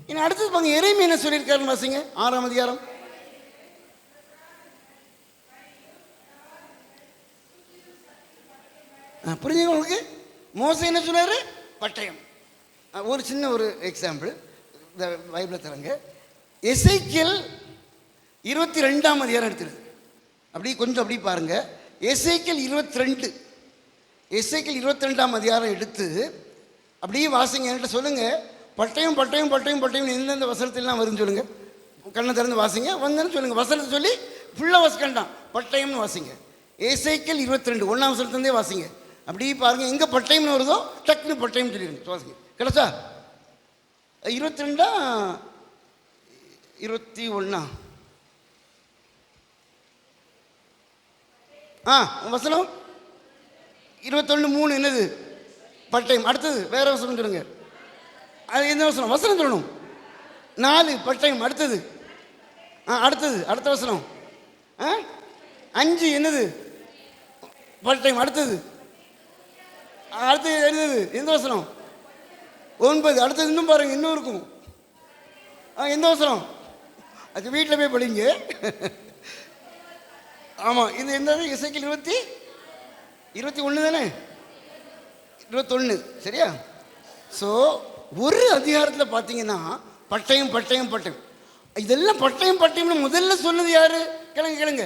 இன்னும் அடுத்தது பாருங்க, எரேமியா என்ன சொல்லியிருக்காருன்னு வாசிங்க. 6ஆம் அதிகாரம். புரிஞ்சுங்க உங்களுக்கு? மோசே என்ன சொன்னார்? பட்டயம். ஒரு சின்ன ஒரு எக்ஸாம்பிள் இந்த பைபிளை தரங்க. எசேக்கியேல் 22ஆம் அதிகாரம் எடுத்துருது. அப்படி கொஞ்சம் அப்படி பாருங்க. எசேக்கியேல் 22, எசேக்கியேல் 22ஆம் அதிகாரம் எடுத்து அப்படியே வாசிங்க. என்கிட்ட சொல்லுங்க, பட்டயம் பட்டயம் பட்டயம் பட்டயம் எந்தெந்த வசனத்திலாம் வரும்னு சொல்லுங்க. கண்ணை திறந்து வாசிங்க. வந்தேன்னு சொல்லுங்க. வசனத்தை சொல்லி ஃபுல்லாக வாசிக்கண்டாம், பட்டயம்னு வாசிங்க. எசேக்கியேல் 22 1ஆம் வசனத்துலேருந்தே வாசிங்க. அப்படி பாருங்க, எங்கே பட்டயம்னு வருதோ டக்குன்னு பட்டயம் சொல்லிடுங்க. வாசிங்க. கிடைச்சா 22 21 வசனம் 21:3 என்னது? பட்டயம். அடுத்தது வேற வசனம் சொல்லுங்க. அது என்ன வசனம்? வசனம் சொல்லணும். 4 பட்டயம். அடுத்தது அடுத்த வசனம் ஆ 5 என்னது பட்டயம். அடுத்தது என்னது எந்த வசனம்? 9. அடுத்தது இன்னும் பாருங்க, இன்னும் இருக்கும். எந்த வசனம்? அது வீட்டில் போய் படிங்க. ஆமாம், இது என்னது? எசேக்கியேல் 21 தானே? 21 சரியா? ஸோ ஒரு அதிகாரத்தில் பார்த்தீங்கன்னா பட்டயம் பட்டயம் பட்டயம். இதெல்லாம் பட்டயம் பட்டயம்னு முதல்ல சொன்னது யாரு? கேளுங்க.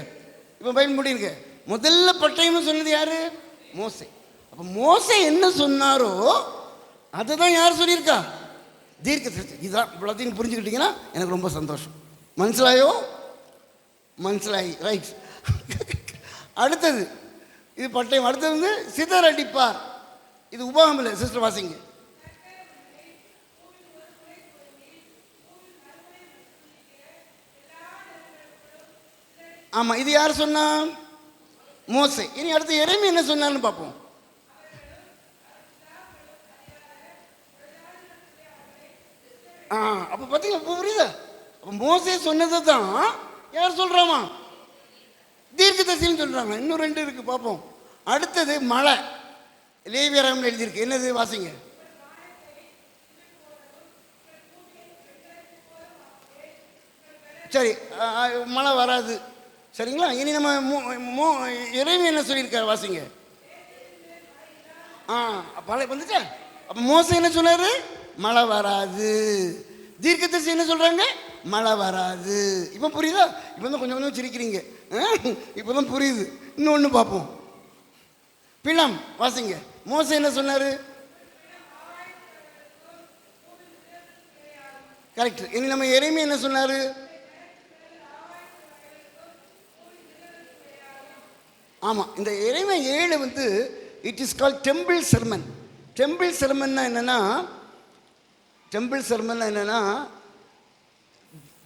இப்போ பைபிள் முடியுங்க. முதல்ல பட்டயம்னு சொன்னது யாரு? மோசே. அப்போ மோசே என்ன சொன்னாரோ அதை தான் யார் சொல்லியிருக்கா? தீர்க்கதரிசி. இதுதான் இவ்வளோத்தையும் புரிஞ்சுக்கிட்டீங்கன்னா எனக்கு ரொம்ப சந்தோஷம். மனசிலாயி ரைட். அடுத்தது இது பட்டயம். அடுத்தது வந்து சிதறடிப்பார். இது உபாகம் இல்லை. சிஸ்டர் வாசிங்க. ஆமாம், இது யார் சொன்னா? மோசே. இனி அடுத்து எரேமியா என்ன சொன்னான்னு பார்ப்போம். அப்போ பார்த்தீங்களா, புரியுதா? அப்போ மோசே சொன்னதை தான் யார் சொல்கிறாமா? தீர்க்கதரிசின்னு சொல்கிறாங்க. இன்னும் 2 இருக்கு, பார்ப்போம். அடுத்தது மழை. லேவியராகமம் எழுதியிருக்கு. என்னது? வாசிங்க. சரி, மழை வராது. சரிங்களா? இனி நம்ம எரேமியா என்ன சொல்லியிருக்காரு? வாசிங்க. மழை வந்துச்சா? அப்போ மோசே என்ன சொன்னார்? மழை வராது. தீர்க்கதரிசி என்ன சொல்கிறாங்க? மழை வராது. இப்போ புரியுதா? இப்போ தான் கொஞ்சம் சிரிக்கிறீங்க. இப்போ தான் புரியுது. இன்னொன்று பார்ப்போம். பிணம். வாசிங்க. மோசே என்ன சொன்னார்? கரெக்ட். இனி நம்ம எரேமியா என்ன சொன்னார்? ஆமாம், இந்த எரேமியா 7 வந்து it is call temple sermon. Temple செர்மன்னா என்னென்னா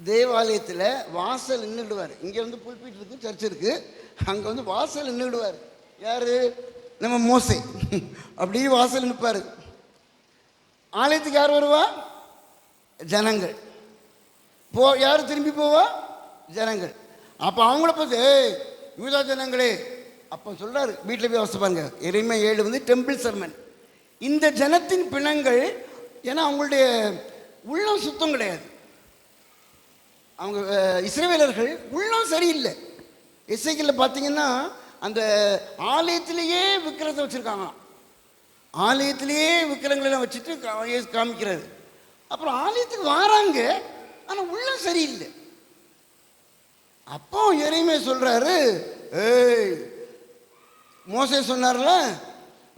தேவாலயத்தில் வாசல் நின்றுடுவார். இங்கே வந்து புல்பீட் இருக்குது, சர்ச் இருக்குது. அங்கே வந்து வாசல் நின்றுடுவார். யார்? நம்ம மோசே. அப்படியே வாசல் நிற்பார். ஆலயத்துக்கு யார் வருவா? ஜனங்கள். யார் திரும்பி போவா? ஜனங்கள். அப்போ அவங்கள பார்த்து யூதா ஜனங்களே அப்போ சொல்கிறார். வீட்டில் போய் வசப்பாங்க. எரேமியா 7 வந்து டெம்பிள் சர்மன். இந்த ஜனத்தின் பிணங்கள், ஏன்னா அவங்களுடைய உள்ளம் சுத்தம் கிடையாது. அவங்க இஸ்ரவேலர்கள் உள்ளம் சரியில்லை. எசேக்கியேல் பார்த்தீங்கன்னா அந்த ஆலயத்திலேயே விக்கிரத்தை வச்சுருக்காங்க. ஆலயத்திலேயே விக்கிரங்களெல்லாம் வச்சுட்டு காமிக்கிறது. அப்புறம் ஆலயத்துக்கு வராங்க, ஆனால் உள்ளம் சரியில்லை. அப்போ எரேமியா சொல்கிறாரு, மோசே சொன்னார்ல,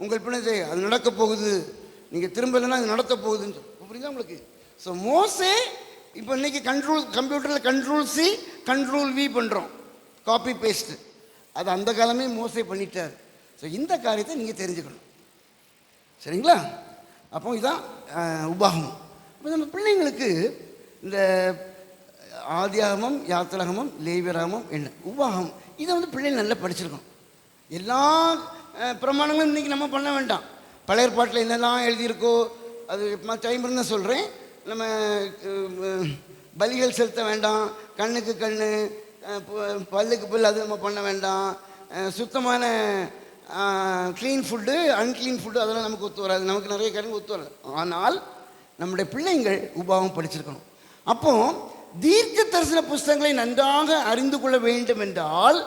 உங்கள் பிணத்தை அது நடக்க போகுது, நீங்கள் திரும்ப இல்லைன்னா அது நடத்த போகுதுன்னு. புரியுதா உங்களுக்கு? ஸோ மோசே இப்போ இன்றைக்கி கம்ப்யூட்டரில் கண்ட்ரோல்-C கண்ட்ரோல்-V பண்ணுறோம், காப்பி பேஸ்ட்டு. அது அந்த காலமே மோசே பண்ணிட்டார். ஸோ இந்த காரியத்தை நீங்கள் தெரிஞ்சுக்கணும். சரிங்களா? அப்போ இதுதான் உபாகமம். இப்போ நம்ம பிள்ளைங்களுக்கு இந்த ஆதியாகமம், யாத்திராகமம், லேவியராகமம், என்ன உபாகமம், இதை வந்து பிள்ளைங்க நல்லா படிச்சிருக்கணும். எல்லா பிரமாணங்களும் இன்றைக்கி நம்ம பண்ண வேண்டாம். பழைய ஏற்பாட்டில் என்னெல்லாம் எழுதியிருக்கோ அது டைம் இருந்தால் சொல்கிறேன். நம்ம பலிகள் செலுத்த வேண்டாம், கண்ணுக்கு கண், பல்லுக்கு பல், அது நம்ம பண்ண வேண்டாம். சுத்தமான க்ளீன் ஃபுட்டு, அன்க்ளீன் ஃபுட்டு, அதெல்லாம் நமக்கு ஒத்து வராது. நமக்கு நிறைய காரியங்கள் ஒத்து வராது. ஆனால் நம்முடைய பிள்ளைங்கள் உபாகம் படிச்சிருக்கணும். அப்போது தீர்க்க தரிசன புஸ்தகங்களை நன்றாக அறிந்து கொள்ள வேண்டும் என்றால்,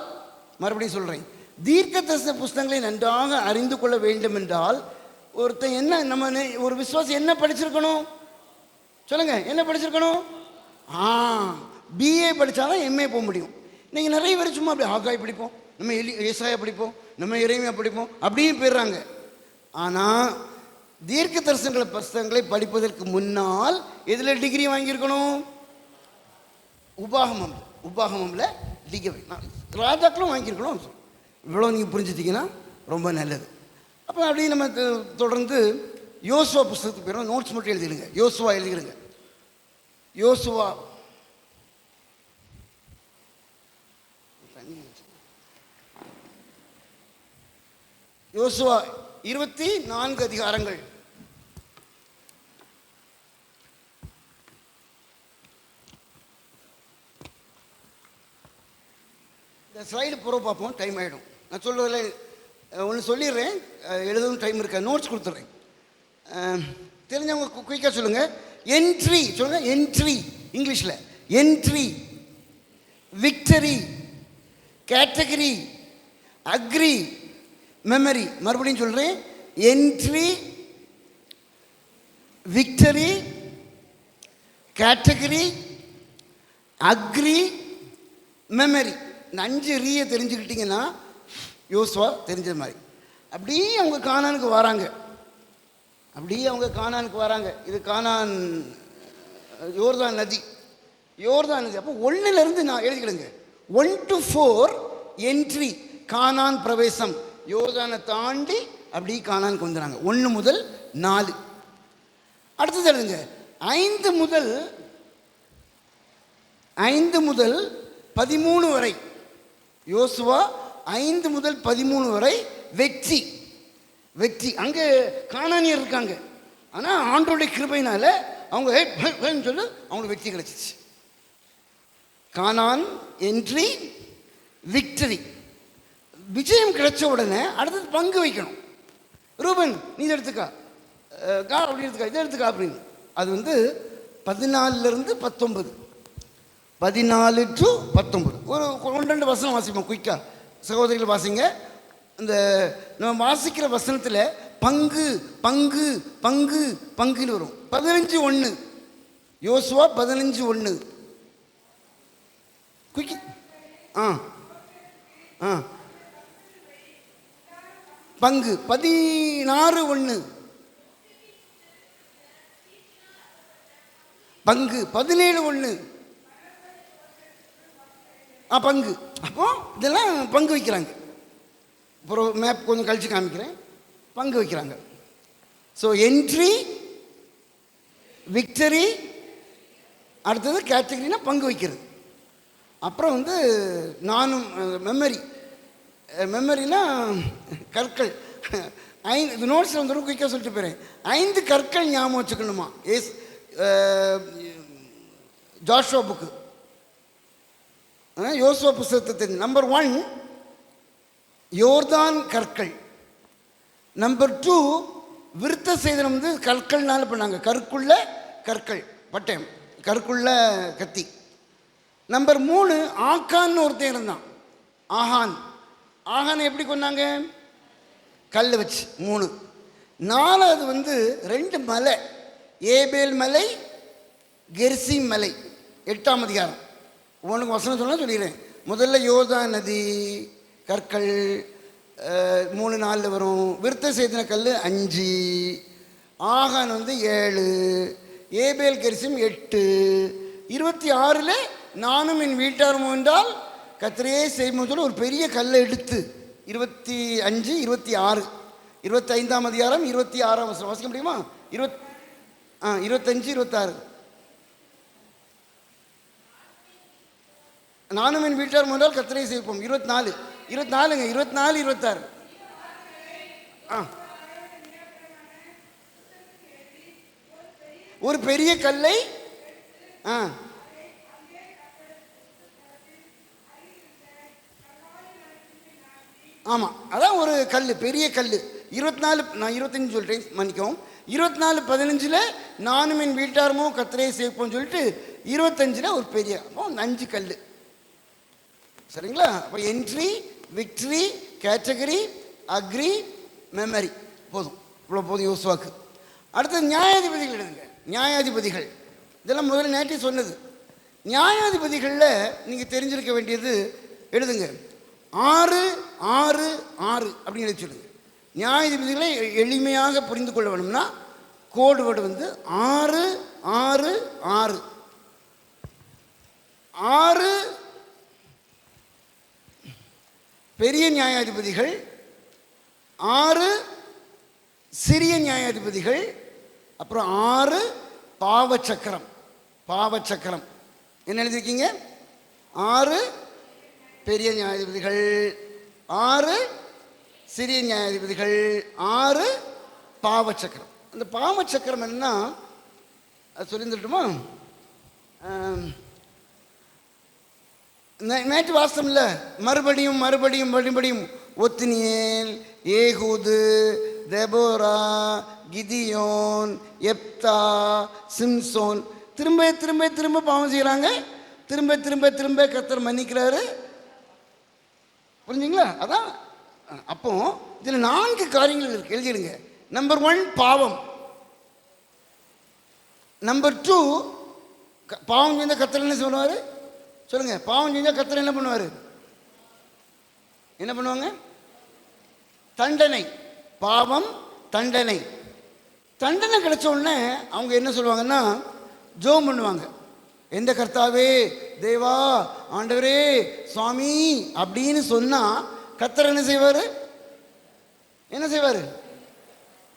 மறுபடியும் சொல்கிறேன், தீர்க்க தரிசன புஸ்தகங்களை நன்றாக அறிந்து கொள்ள வேண்டும் என்றால் ஒருத்தன் என்ன, நம்ம ஒரு விசுவாசி என்ன படிச்சிருக்கணும் சொல்லுங்க? என்ன படிச்சிருக்கணும்? பிஏ படித்தாதான் எம்ஏ போக முடியும். நீங்கள் நிறைய பேர் சும்மா அப்படி ஆகாய் படிப்போம், நம்ம ஏசாயா படிப்போம், நம்ம எரேமியா படிப்போம், அப்படியும் போயிடுறாங்க. ஆனால் தீர்க்க தரிசன படிப்பதற்கு முன்னால் எதில் டிகிரி வாங்கியிருக்கணும்? உபாகமம்ல டிகிரி. ராஜாக்களும் வாங்கியிருக்கணும். இவ்வளோ நீங்கள் புரிஞ்சுட்டிங்கன்னா ரொம்ப நல்லது. அப்போ அப்படியே நம்ம தொடர்ந்து யோசுவா புஸ்தகத்துக்கு போயிடும். நோட்ஸ் மட்டும் எழுதிடுங்க. யோசுவா எழுதிடுங்க. யோசுவா 24 அதிகாரங்கள். ஸ்லைடு பூரா பார்ப்போம், டைம் ஆகிடும். நான் சொல்வதில் ஒன்று சொல்லிடுறேன், எழுதவும் டைம் இருக்கா, நோட்ஸ் கொடுத்துட்றேன். தெரிஞ்சவங்க குயிக்காக சொல்லுங்கள். என்ட்ரி சொல்லுங்கள். என்ட்ரி இங்கிலீஷில் entry, victory, category, agree, memory. மறுபடியும் சொல்கிறேன். Entry, victory, category, agree, memory. இந்த 5 ரீயை தெரிஞ்சுக்கிட்டிங்கன்னா யோசுவா தெரிஞ்ச மாதிரி. அப்படியே அவங்க கானானுக்கு வராங்க. இது கானான், யோர்தான் நதி. அப்போ 1லேருந்து நான் எழுதிக்கிடுங்க. 1 to 4 என்ட்ரி, கானான் பிரவேசம். யோர்தானை தாண்டி அப்படி கானானுக்கு வந்துடுறாங்க. 1 முதல் 4. அடுத்தது எழுதுங்க. 5 முதல் 13 வரை. யோசுவா 5 முதல் 13 வரை வெற்றி. அங்கே கானானியர் இருக்காங்க. ஆனால் ஆண்டோடைய கிருபையினால அவங்க சொல்லு அவங்களுக்கு வெற்றி கிடைச்சிச்சு. கானான் என்ட்ரி, விக்டரி. விஜயம் கிடைச்ச உடனே அடுத்தது பங்கு வைக்கணும். ரூபன் நீ இதை எடுத்துக்கா, அப்படி எடுத்துக்கா, இதை எடுத்துக்கா அப்படின்னு. அது 14லேருந்து 19, 14 to 19. ஒரு 1-2 வசனம் வாசிப்போம் குயிக்காக. சகோதரிகள் வாசிங்க. இந்த நம்ம வாசிக்கிற வசனத்தில் பங்கு பங்கு பங்கு பங்குன்னு வரும். 15:1 யோசுவா 15:1 குயிக்கி. பங்கு 16:1 பங்கு 17:1 பங்கு. அப்போ இதெல்லாம் பங்கு வைக்கிறாங்க. அப்புறம் மேப் கொஞ்சம் கழிச்சு காமிக்கிறேன். பங்கு வைக்கிறாங்க. ஸோ என்ட்ரி, விக்டரி, அடுத்தது கேட்டகரினா பங்கு வைக்கிறது. அப்புறம் நானும் மெமரினா கற்கள். 5 நோட்ஸில் குயிக்காக சொல்லிட்டு போகிறேன். 5 கற்கள் ஞாபகம் வச்சுக்கணுமா. ஜாஷுவா புக்கு, யோசுவா புஸ்தகத்தை. நம்பர் 1 யோர்தான் கற்கள். நம்பர் 2 விருத்த சேதனம் கற்கள்னால பண்ணாங்க. கற்குள்ள கற்கள், பட்டயம், கற்குள்ள கத்தி. நம்பர் 3 ஆகான்னு ஒருத்தன் இருந்தான். ஆகான் எப்படி கொண்டாங்க? கல் வச்சு. 3. 4வது 2 மலை, ஏபேல் மலை, கெர்சிம் மலை. 8ஆம் அதிகாரம். உனக்கு வசனம் சொன்னால் சொல்லிடுறேன். முதல்ல யோர்தான் நதி, கற்கள் 3-4 வரும். விருத்த சேதன கல் 5, ஆகான் 7, ஏபேல் கெர்சிம் 8. 26ல் நானும் என் வீட்டாரும் என்றால் கர்த்தரையே செய்யும் சொல்லி ஒரு பெரிய கல்லை எடுத்து 25, 26, 25ஆம் அதிகாரம் 26ஆம் வசனம் வாசிக்க முடியுமா? 25, 26. நானும் என் வீட்டார் என்றால் கர்த்தரையே செய்வோம். 24, 26. ஒரு பெரிய கல்லை ஆமாம், அதான் ஒரு கல், பெரிய கல். 24, நான் 25 சொல்லிட்டேன், மன்னிக்கவும். 24:15 நானும் என் வீட்டாரமோ கர்த்தரையே சேவிப்போம்னு சொல்லிட்டு 25 ஒரு பெரிய. அப்போ 5 கல். சரிங்களா? அப்போ entry, victory, category, agree, memory. போதும், இவ்வளோ போதும் யோசுவாக்கு. அடுத்தது நியாயாதிபதிகள் எழுதுங்க. நியாயாதிபதிகள் இதெல்லாம் முதல்ல நேற்று சொன்னது. நியாயாதிபதிகளில் நீங்கள் தெரிஞ்சிருக்க வேண்டியது எழுதுங்க. 6, 6, 6 அப்படின்னு எழுதி சொல்லுங்க. நியாயாதிபதிகளை எளிமையாக புரிந்து கொள்ள வேணும்னா கோடு வேர்டு 6, 6, 6. 6 பெரிய நியாயாதிபதிகள், 6 சிறிய நியாயாதிபதிகள், அப்புறம் 6 பாவச்சக்கரம். பாவச்சக்கரம் என்ன எழுதியிருக்கீங்க? 6 பெரிய நியாயாதிபதிகள், 6 சிறிய நியாயாதிபதிகள், 6 பாவச்சக்கரம். அந்த பாவச்சக்கரம் என்னன்னா அது சொல்லியிருந்துட்டுமா? நேற்று வாசம் இல்லை, மறுபடியும் மறுபடியும் மறுபடியும் ஒத்னியேல், ஏகூது, தெபோரா, கிதியோன், எப்தா, சிம்சோன் திரும்ப திரும்ப திரும்ப பாவம் செய்கிறாங்க. திரும்ப திரும்ப திரும்ப கர்த்தர் மன்னிக்கிறாரு. புரிஞ்சுங்களா? அதான். அப்போ இதில் 4 காரியங்கள் இருக்கு, எழுதிடுங்க. நம்பர் 1 பாவம். நம்பர் 2 பாவம் செஞ்சால் கர்த்தர் என்ன சொல்லுவார்? சொல்லுங்க. பாவம் செஞ்சால் கர்த்தர் என்ன பண்ணுவார்? என்ன பண்ணுவாங்க? தண்டனை. பாவம், தண்டனை. தண்டனை கிடைச்ச உடனே அவங்க என்ன சொல்லுவாங்கன்னா ஜெபம் பண்ணுவாங்க. எந்த கர்த்தாவே, தேவா, ஆண்டவரே, சுவாமி அப்படின்னு சொன்னால் கர்த்தர் என்ன செய்வார்? என்ன செய்வார்?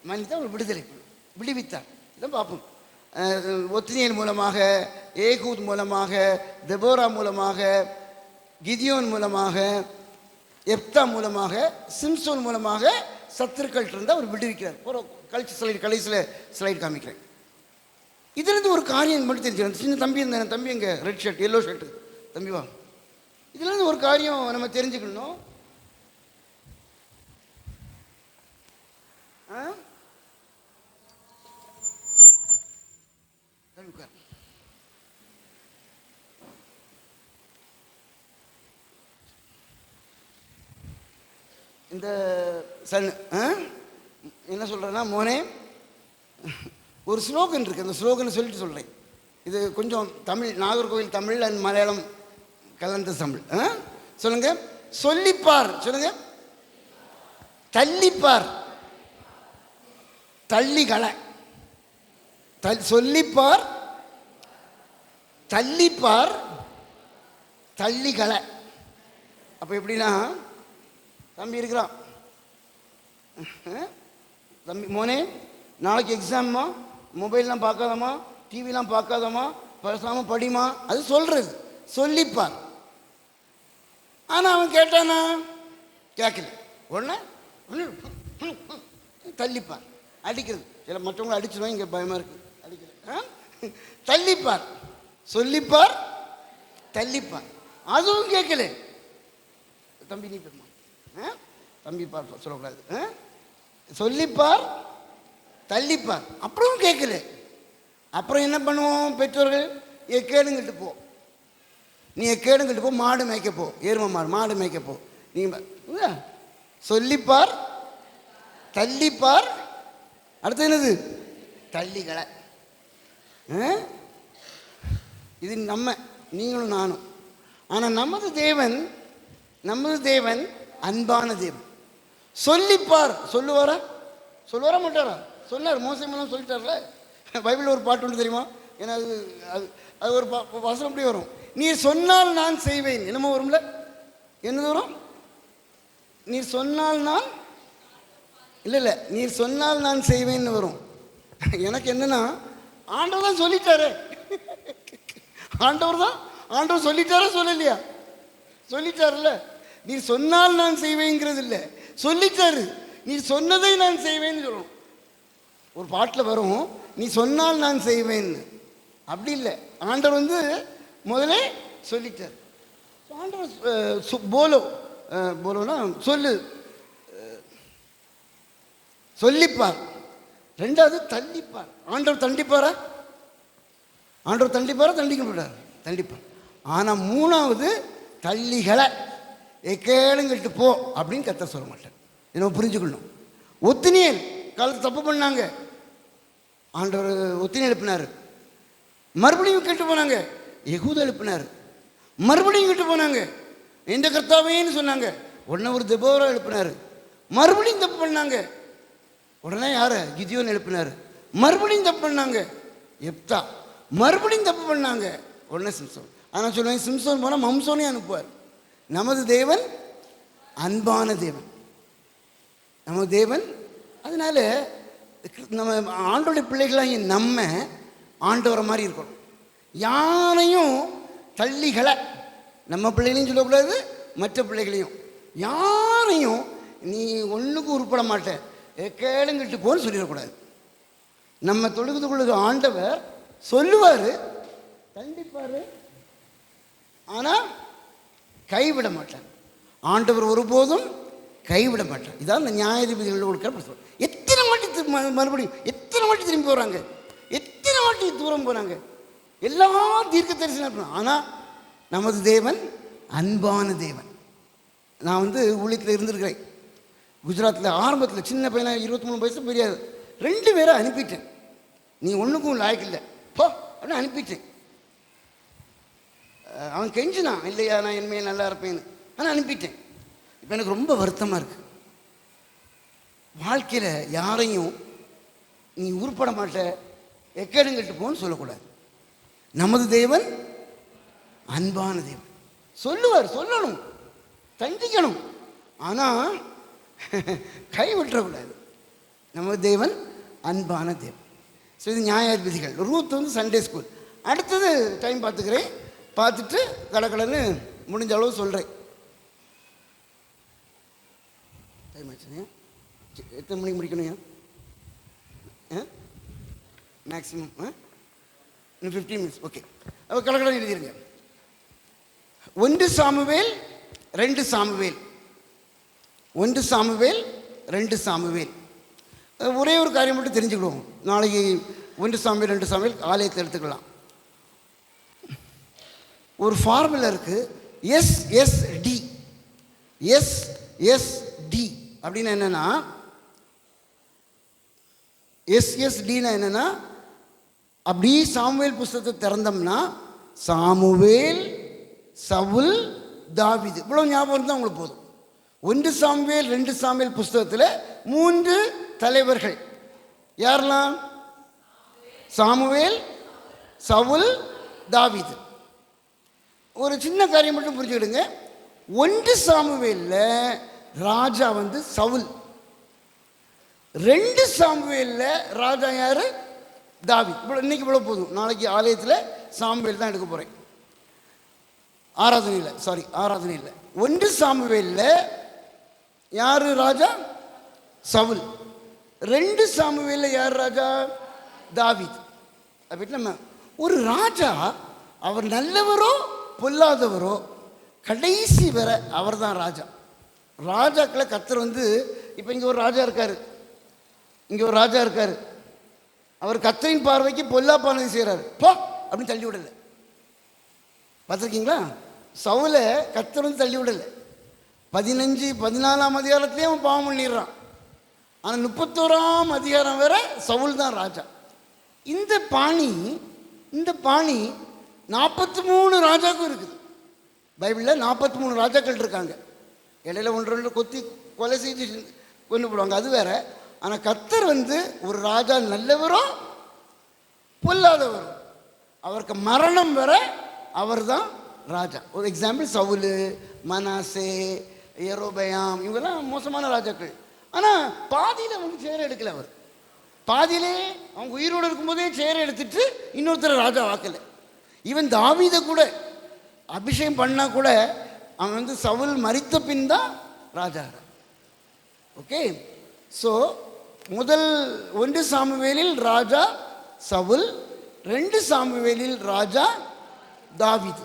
மன்னித்தா அவர் விடுவித்தார். இதான் பார்ப்போம். ஒத்னியேல் மூலமாக, ஏகூத் மூலமாக, தெபோரா மூலமாக, கிதியோன் மூலமாக, எப்தா மூலமாக, சிம்சோன் மூலமாக சத்துருக்கள் இருந்தால் அவர் விடுவிக்கிறார். கடைசியில் ஸ்லைட் காமிக்கிறேன். இதுலேருந்து ஒரு காரியம் மட்டும் தெரிஞ்சுக்கிறேன். சின்ன தம்பி இருந்தேன், தம்பி எங்கே ரெட் ஷர்ட் எல்லோ ஷர்ட்டு தம்பி வா. இதுலேருந்து ஒரு காரியம் நம்ம தெரிஞ்சுக்கணும். இந்த என்ன சொல்கிறேன்னா, மோனே ஒரு ஸ்லோகன் இருக்குது, அந்த ஸ்லோகனை சொல்லிட்டு சொல்கிறேன். இது கொஞ்சம் தமிழ், நாகர்கோவில் தமிழ் அண்ட் மலையாளம் கலந்த தமிழ். சொல்லுங்க. சொல்லிப்பார். சொல்லுங்க. தள்ளிப்பார், தள்ளிகளை. சொல்லிப்பார், தள்ளிப்பார், தள்ளிகளை. அப்போ எப்படின்னா, தம்பி இருக்கிறான், தம்பி மோனே நாளைக்கு எக்ஸாம்மா, மொபைல்லாம் பார்க்காதம்மா, டிவிலாம் பார்க்காதம்மா, பேசாமல் படிமா, அது சொல்கிறது. சொல்லிப்பார். ஆனால் அவன் கேட்டானா? கேட்கல. உடனே தள்ளிப்பார், அடிக்கிறது. சில மற்றவங்களை அடிச்சிடுவோம், இங்கே பயமாக இருக்குது அடிக்கிறது. தள்ளிப்பார், சொல்லிப்பார், தள்ளிப்பார். அதுவும் கேட்கல. தம்பி நீ பெருமா தம்பி பார் சொல்லக்கூடாது. சொல்லிப்பார், தள்ளிப்பார், அப்புறம் கேட்கல. அப்புறம் என்ன பண்ணுவோம் பெற்றோர்கள்? எக்கேடுங்கிட்டு போ, நீ எக்கேடுங்கிட்டு போ, மாடு மேய்க்க போ, எரும மாடு மேய்க்க போ. நீங்கள் சொல்லிப்பார், தள்ளிப்பார், அடுத்து என்னது? தள்ளிகளை. இது நம்ம, நீங்களும் நானும். ஆனால் நமது தேவன் அன்பான தேவன். சொல்லிப்பார். சொல்லுவாரா? மாட்டாரா? சொன்னார். மோசே மூலம் சொல்லிட்டார்ல. பைபிளில் ஒரு பாட்டு ஒன்று தெரியுமா? ஏன்னா அது ஒரு வசனம் அப்படி வரும். நீ சொன்னால் நான் செய்வேன். என்னமோ வரும்ல, என்னது வரும்? நீ சொன்னால் நான் இல்லை நீ சொன்னால் நான் செய்வேன்னு வரும். எனக்கு என்னன்னா, ஆண்டவர் தான் சொல்லிட்டாரு. ஆண்டவர் சொல்லிட்டாரா சொல்லலையா? சொல்லிட்டாருல்ல. நீ சொன்னால் நான் செய்வேங்கிறது இல்லை, சொல்லிட்டாரு. நீ சொன்னதை நான் செய்வேன்னு சொல்லணும். ஒரு பாட்டில் வரும், நீ சொன்னால் நான் செய்வேன்னு. அப்படி இல்லை, ஆண்டவர் முதலே சொல்லிட்டார். ஆண்டவர் போலோனா சொல்லிப்பார். ரெண்டாவது தள்ளிப்பார். ஆண்டவர் தண்டிப்பாரா? தண்டிக்க மாட்டார், தண்டிப்பார். ஆனால் மூணாவது தள்ளிகளை எக்கேடுங்கிட்டு போ அப்படின்னு கர்த்தர் சொல்ல மாட்டார். இதை புரிஞ்சுக்கணும். ஒத்னியேல் காலத்து தப்பு பண்ணாங்க, ஆண்டவர் ஒத்தினி எழுப்பினார். மறுபடியும் கெட்டு போனாங்க, யெகூதா எழுப்பினார். மறுபடியும் கெட்டு போனாங்க, எந்த கர்த்தாவேன்னு சொன்னாங்க. உடனே ஒரு தெபோரா எழுப்பினார். மறுபடியும் தப்பு பண்ணாங்க, உடனே யாரை? கிதியோன் எழுப்பினார். மறுபடியும் தப்பு பண்ணாங்க, எப்தா. மறுபடியும் தப்பு பண்ணாங்க, உடனே சிம்சோன். ஆனால் சொல்லுவாங்க, சிம்சோன் போனால் மம்சோனே அனுப்புவார். நமது தேவன் அன்பான தேவன், நமது தேவன். அதனால நம்ம ஆண்டோடைய பிள்ளைகளாகி நம்ம ஆண்டவரை மாதிரி இருக்கணும். யாரையும் தள்ளிகளை, நம்ம பிள்ளைகளையும் சொல்லக்கூடாது, மற்ற பிள்ளைகளையும். யாரையும் நீ ஒன்றுக்கும் உருப்பட மாட்டேன், கேளுங்கிட்டு போன்னு சொல்லிடக்கூடாது. நம்ம தொழுகுதுக்குள்ள ஆண்டவர் சொல்லுவார், கண்டிப்பார். ஆனால் கைவிட மாட்டார். ஆண்டவர் ஒருபோதும் கைவிட மாட்டார். இதான் இந்த நியாயாதிபதிகள் கொடுக்குற புத்தகம். எத்தனை வாட்டி மறுபடியும் எத்தனை வாட்டி திரும்பி போகிறாங்க, எத்தனை வாட்டி தூரம் போகிறாங்க, எல்லா தீர்க்க தரிசனம். ஆனால் நமது தேவன் அன்பான தேவன். நான் ஊழியத்தில் இருந்திருக்கிறேன். குஜராத்தில் ஆரம்பத்தில் சின்ன பையனை 23 வயசு பெரிய 2 பேரை அனுப்பிட்டேன். நீ ஒன்றுக்கும் லாய்க்கு இல்லை போ அப்படின்னு அனுப்பிட்டேன். அவன் கெஞ்சினான், இல்லையா நான் இனிமேல் நல்லா இருப்பேன்னு. ஆனால் அனுப்பிட்டேன். இப்போ எனக்கு ரொம்ப வருத்தமாக இருக்குது. வாழ்க்கையில் யாரையும் நீ உருப்பட மாட்ட, எக்கேடுங்கட்டு போன்னு சொல்லக்கூடாது. நமது தேவன் அன்பான தேவன். சொல்லுவார், சொல்லணும், தண்டிக்கணும், ஆனால் கை விட்டுறக்கூடாது. நமது தேவன் அன்பான தேவன். ஸோ இது நியாயாதிபதிகள். Ruth Sunday school. அடுத்தது டைம் பார்த்துக்கிறேன், பார்த்துட்டு கடற்கடன்னு முடிஞ்ச அளவு சொல்கிறேன். டைம் ஆச்சுங்க. எத்தனை மணிக்கு முடிக்கணுங்க? மேக்ஸிமம் இன்னும் 15 மினிட்ஸ். ஓகே, அப்போ கடற்கடன் எழுதிருங்க. 1 சாமுவேல் 2 சாமுவேல், 1 சாமுவேல் 2 சாமுவேல். ஒரே ஒரு காரியம் மட்டும் தெரிஞ்சுக்கிடுவோம். நாளைக்கு 1 சாமுவேல் 2 சாமுவேல் ஆலயத்தை எடுத்துக்கலாம். ஒரு ஃபார்முலா இருக்குது, எஸ்எஸ்டி. எஸ்எஸ்டி அப்படின்னா என்னென்னா, எஸ்எஸ்டினா என்னென்னா, அப்படி சாமுவேல் புஸ்தகத்தை திறந்தோம்னா சாமுவேல், சவுல், தாவீது, இவ்வளோ ஞாபகம் இருந்தால் உங்களுக்கு போதும். 1 சாமுவேல் 2 சாமுவேல் புஸ்தகத்தில் 3 தலைவர்கள் யாரெல்லாம்? சாமுவேல், சவுல், தாவீது. ஒரு சின்ன காரியம் மட்டும் புரிஞ்சுக்கிடுங்க. 1 சாமுவேலில் ராஜா சவுல், 2 சாமுவேலில் ராஜா யார்? தாவீது. இவ்வளோ இன்னைக்கு இவ்வளோ போதும். நாளைக்கு ஆலயத்தில் சாமுவேல் தான் எடுக்க போகிறேன். ஆராதனையில் 1 சாமுவேலில் யார் ராஜா? சவுல். 2 சாமுவேலில் யார் ராஜா? தாவீது. அப்படி நம்ம ஒரு ராஜா, அவர் நல்லவரோ பொல்லாதவரோ கடைசி வர அவர் தான் ராஜா. ராஜாக்களை கர்த்தர் இப்போ இங்கே ஒரு ராஜா இருக்கார், இங்கே ஒரு ராஜா இருக்கார். அவர் கர்த்தரின் பார்வைக்கு பொல்லாப்பானது செய்கிறார், போ அப்படின்னு தள்ளி விடலை. பார்த்துருக்கீங்களா? சவுலை கர்த்தர் தள்ளி விடலை. 15, 14ஆம் அதிகாரத்துலேயே அவன் பாவம் பண்ணிடுறான். ஆனால் 31ஆம் அதிகாரம் வேற சவுல் தான் ராஜா. இந்த பாணி 43 ராஜாக்கள் இருக்குது. பைபிளில் 43 ராஜாக்கள் இருக்காங்க. இடையில 1-2 கொத்தி கொலை செஞ்சு கொண்டு போடுவாங்க, அது வேற. ஆனால் கர்த்தர் ஒரு ராஜா நல்லவரோ பொல்லாதவரோ அவருக்கு மரணம் வர அவர் தான் ராஜா. ஒரு எக்ஸாம்பிள் சவுல், மனாசே, யெரொபெயாம், இவங்கெல்லாம் மோசமான ராஜாக்கள். ஆனால் பாதியில் சேர எடுக்கல. அவர் பாதியிலே அவங்க உயிரோடு இருக்கும்போதே சேர எடுத்துட்டு இன்னொருத்தர் ராஜா வாக்கலை. ஈவன் தாவீதை கூட அபிஷேகம் பண்ணால் கூட அவன் சவுல் மரித்த பின் தான் ராஜா. ஓகே, ஸோ முதல் 1 சாமுவேலில் ராஜா சவுல், 2 சாமுவேலில் ராஜா தாவீது.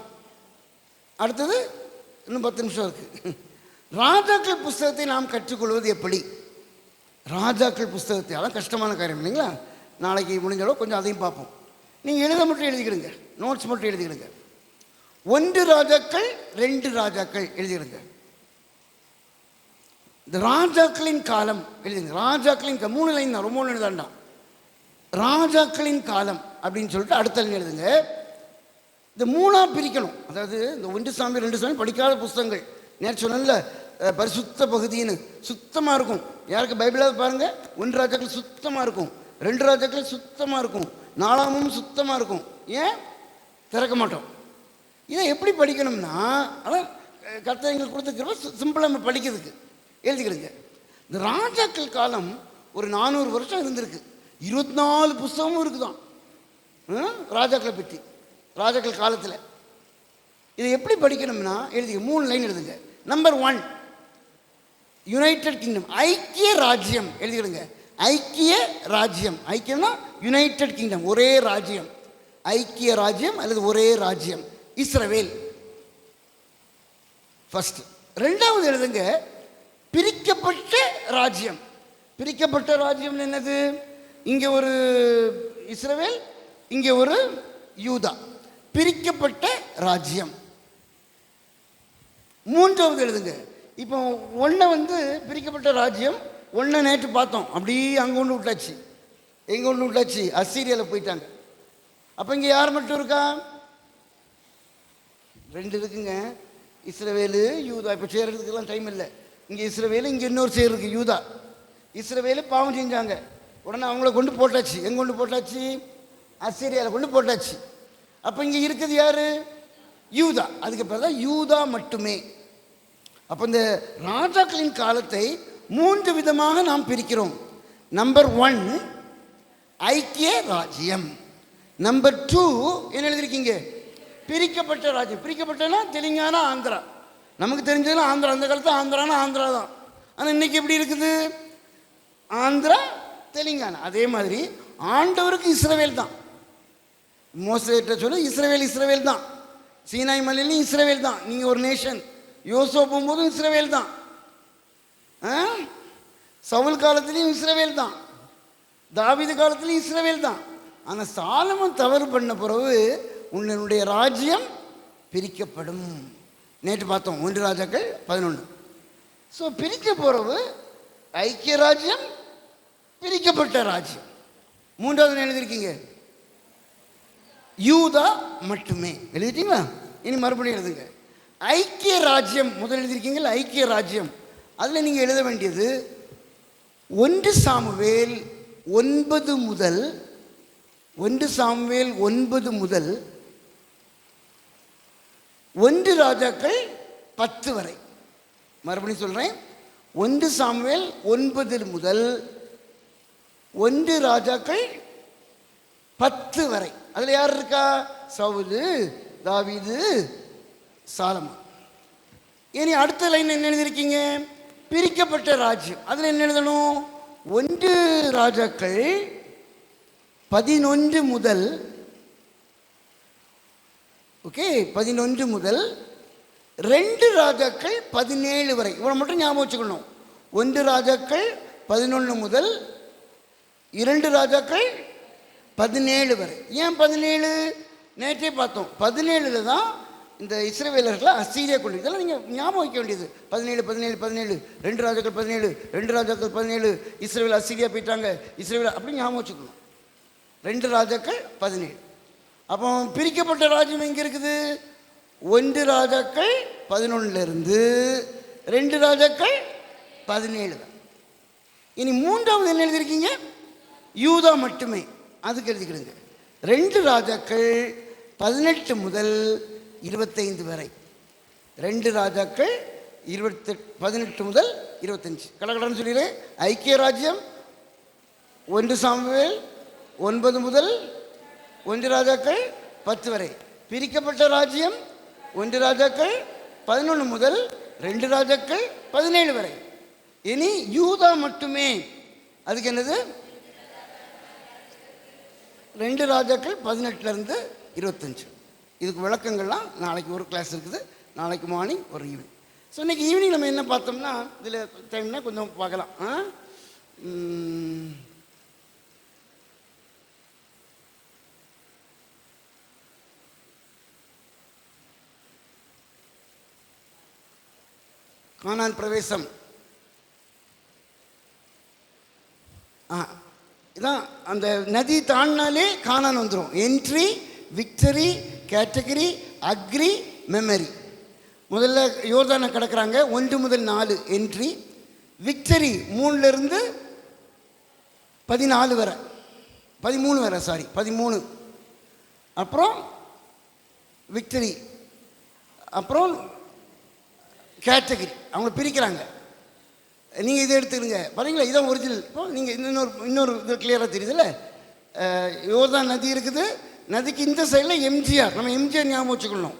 அடுத்தது இன்னும் 10 நிமிஷம் இருக்குது. ராஜாக்கள் புஸ்தகத்தை நாம் கற்றுக்கொள்வது எப்படி? ராஜாக்கள் புஸ்தகத்தை, அதான் கஷ்டமான காரியம் இல்லைங்களா? நாளைக்கு முடிஞ்சாலும் கொஞ்சம் அதையும் பார்ப்போம். நீங்கள் எழுத மட்டும் எழுதிக்கிடுங்க, நோட்ஸ் மட்டும் எழுதிக்கிடுங்க. 1 ராஜாக்கள் 2 ராஜாக்கள் எழுதிக்கிடுங்க. இந்த ராஜாக்களின் காலம் எழுதுங்க. ராஜாக்களின் 3 லைன் தான், ரொம்ப எழுதாண்டாம். ராஜாக்களின் காலம் அப்படின்னு சொல்லிட்டு அடுத்த லைன் எழுதுங்க. இந்த 3ஆக பிரிக்கணும். அதாவது இந்த 1 சாமுவேல் 2 சாமுவேல் படிக்காத புஸ்தகங்கள். நேற்று சொன்னல பரிசுத்த பகுதின்னு சுத்தமாக இருக்கும். யாருக்கு பைபிளாவது பாருங்கள், 1 ராஜாக்கள் சுத்தமாக இருக்கும், 2 ராஜாக்கள் சுத்தமாக இருக்கும், 4ஆமும் சுத்தமாக இருக்கும். ஏன் திறக்க மாட்டோம்? இதை எப்படி படிக்கணும்னா, அதான் கர்த்தர் எங்களுக்கு கொடுத்துருக்கிறப்ப சிம்பிளாக நம்ம படிக்கிறதுக்கு எழுதிக்கிடுங்க. இந்த ராஜாக்கள் காலம் ஒரு 400 வருஷம் இருந்திருக்கு. 24 புஸ்தகமும் இருக்குதான் ராஜாக்களை பற்றி, ராஜாக்கள் காலத்தில். இதை எப்படி படிக்கணும்னா எழுதிக்க, 3 லைன் எழுதுங்க. நம்பர் 1, யுனைடெட் கிங்டம், ஐக்கிய ராஜ்யம் எழுதிடுங்க. ஐக்கிய ராஜ்யம், ஐக்கியம்னா யுனைடெட் கிங்டம், ஒரே ராஜ்யம். ஐக்கிய ராஜ்யம் அல்லது ஒரே ராஜ்யம், இஸ்ரவேல். ஃபர்ஸ்ட். ரெண்டாவது எழுதுங்க, பிரிக்கப்பட்ட ராஜ்யம். பிரிக்கப்பட்ட ராஜ்யம் என்னது? இங்கே ஒரு இஸ்ரவேல், இங்கே ஒரு யூதா. பிரிக்கப்பட்ட ராஜ்யம். மூன்றாவது எழுதுங்க, இப்போ ஒன்றை பிரிக்கப்பட்ட ராஜ்யம் ஒன்றை நேற்று பார்த்தோம், அப்படியே அங்கே ஒன்று விட்டாச்சு. எங்கே ஒன்று விட்டாச்சு? அசீரியாவில் போயிட்டாங்க. அப்போ இங்கே யார் மட்டும் இருக்கா? ரெண்டு இருக்குங்க, இஸ்ரவேலு யூதா. இப்போ சேர்றதுக்கெல்லாம் டைம் இல்லை. இங்கே இஸ்ரவேலு, இங்கே இன்னொரு சேர் இருக்குது யூதா. இஸ்ரவேலு பாவம் செஞ்சாங்க, உடனே அவங்கள கொண்டு போட்டாச்சு. எங்கே கொண்டு போட்டாச்சு? அசீரியாவில் கொண்டு போட்டாச்சு. அப்போ இங்கே இருக்குது யாரு? யூதா. அதுக்கு பிறகு தான் யூதா மட்டுமே. அப்போ இந்த ராஜாக்களின் காலத்தை 3 விதமாக நாம் பிரிக்கிறோம். நம்பர் 1 ஐக்கிய ராஜ்யம். நம்பர் 2 என்ன எழுதிருக்கீங்க? பிரிக்கப்பட்ட ராஜ்யம். பிரிக்கப்பட்டனா தெலுங்கானா, ஆந்திரா. நமக்கு தெரிஞ்சதுலாம் ஆந்திரா. அந்த காலத்தில் ஆந்திரானா ஆந்திரா தான். ஆனால் இன்னைக்கு எப்படி இருக்குது? ஆந்திரா, தெலுங்கானா. அதே மாதிரி ஆண்டவருக்கு இஸ்ரவேல் தான். மோசேட்ட சொல்ல இஸ்ரவேல் இஸ்ரவேல் தான். சீனாய் மலையிலையும் இஸ்ரவேல் தான். நீங்கள் ஒரு நேஷன். யோசோ போகும்போதும் இஸ்ரவேல் தான். சவுல் காலத்திலையும் இஸ்ரவேல் தான். தாவீது காலத்திலையும் இஸ்ரவேல் தான். ஆனால் சாலமன் தவறு பண்ண பிறகு உன்னுடைய ராஜ்யம் பிரிக்கப்படும். நேற்று பார்த்தோம் 1 ராஜாக்கள் 11. ஸோ பிரிக்க போகிறது ஐக்கிய ராஜ்யம், பிரிக்கப்பட்ட ராஜ்யம். மூன்றாவது எழுதியிருக்கீங்க யூதா மட்டுமே. எழுதிட்டீங்களா? இனி மறுபடியும் எழுதுங்க. ஐக்கிய ராஜ்யம் முதல் எழுதியிருக்கீங்களா? ஐக்கிய ராஜ்யம். அதில் நீங்கள் எழுத வேண்டியது 1 சாமுவேல் 9 முதல் 1 சாமுவேல் 9 முதல் 1 ராஜாக்கள் 10 வரை. மறுபடியும் சொல்கிறேன், 1 சாமுவேல் 9 முதல் 1 ராஜாக்கள் 10 வரை. அதில் யார் இருக்கா? சவுலு, தாவீது, சாலமன். இனி அடுத்த லைன் என்ன எழுதியிருக்கீங்க? பிரிக்கப்பட்ட ராஜ்யம். அதில் என்ன எழுதணும்? 1 ராஜாக்கள் 11 முதல் 11 முதல் 2 ராஜாக்கள் 17 வரை. இவ்வளோ மட்டும் ஞாபகம் வச்சுக்கணும். 1 ராஜாக்கள் 11 முதல் 2 ராஜாக்கள் 17 வரை. ஏன் 17? நேற்றே பார்த்தோம். 17 தான் இந்த இஸ்ரவேலர்களை அசீரியா கொண்டு. இதெல்லாம் நீங்கள் ஞாபகம் வைக்க வேண்டியது. 17 17 17 2 ராஜாக்கள் 17 2 ராஜாக்கள் 17 இஸ்ரவேல் அசீரியா போயிட்டாங்க. இஸ்ரவேல் அப்படி ஞாபகம் வச்சுக்கணும். 2 ராஜாக்கள் 17. அப்போ பிரிக்கப்பட்ட ராஜ்யம் எங்கே இருக்குது? 1 ராஜாக்கள் 11லேருந்து 2 ராஜாக்கள் 17 தான். இனி மூன்றாவது என்ன எழுதியிருக்கீங்க? யூதா மட்டுமே. அதுக்கு எழுதிக்கிடுங்க 2 ராஜாக்கள் 18 முதல் 25 வரை. 2 ராஜாக்கள் 18 முதல் 25. கடகடன்னு சொல்லிடுறேன். ஐக்கிய ராஜ்யம் 1 சாமுவேல் 9 முதல் 1 ராஜாக்கள் 10 வரை. பிரிக்கப்பட்ட ராஜ்யம் 1 ராஜாக்கள் 11 முதல் 2 ராஜாக்கள் 17 வரை. இனி யூதா மட்டுமே. அதுக்கு என்னது? 2 ராஜாக்கள் 18லேருந்து 25. இதுக்கு விளக்கங்கள்லாம் நாளைக்கு ஒரு கிளாஸ் இருக்குது. நாளைக்கு மார்னிங் ஒரு ஈவினிங். ஸோ இன்றைக்கி ஈவினிங் நம்ம என்ன பார்த்தோம்னா, இதில் டைம்னா கொஞ்சம் பார்க்கலாம். கானான் பிரவேசம். இதான் அந்த நதி தாண்டினாலே கானான் வந்துடும். Entry, victory, category, agree, memory. முதல்ல யோர்தானை கடக்கிறாங்க. 1 முதல் 4 என்ட்ரி. விக்டரி 3லேருந்து 14 வரை, 13 வரை, 13. அப்புறம் விக்டரி, அப்புறம் கேட்டகரி. அவங்க பிரிக்கிறாங்க. நீங்கள் இதை எடுத்துக்கிடுங்க. பாருங்களா, இதான் ஒரிஜினல். இப்போ நீங்கள் இன்னொரு இது கிளியராக தெரியுதுல்ல. யோர்தான் நதி இருக்குது. நதிக்கு இந்த சைடில் எம்ஜிஆர். நம்ம எம்ஜிஆர் ஞாபகம் வச்சுக்கணும்.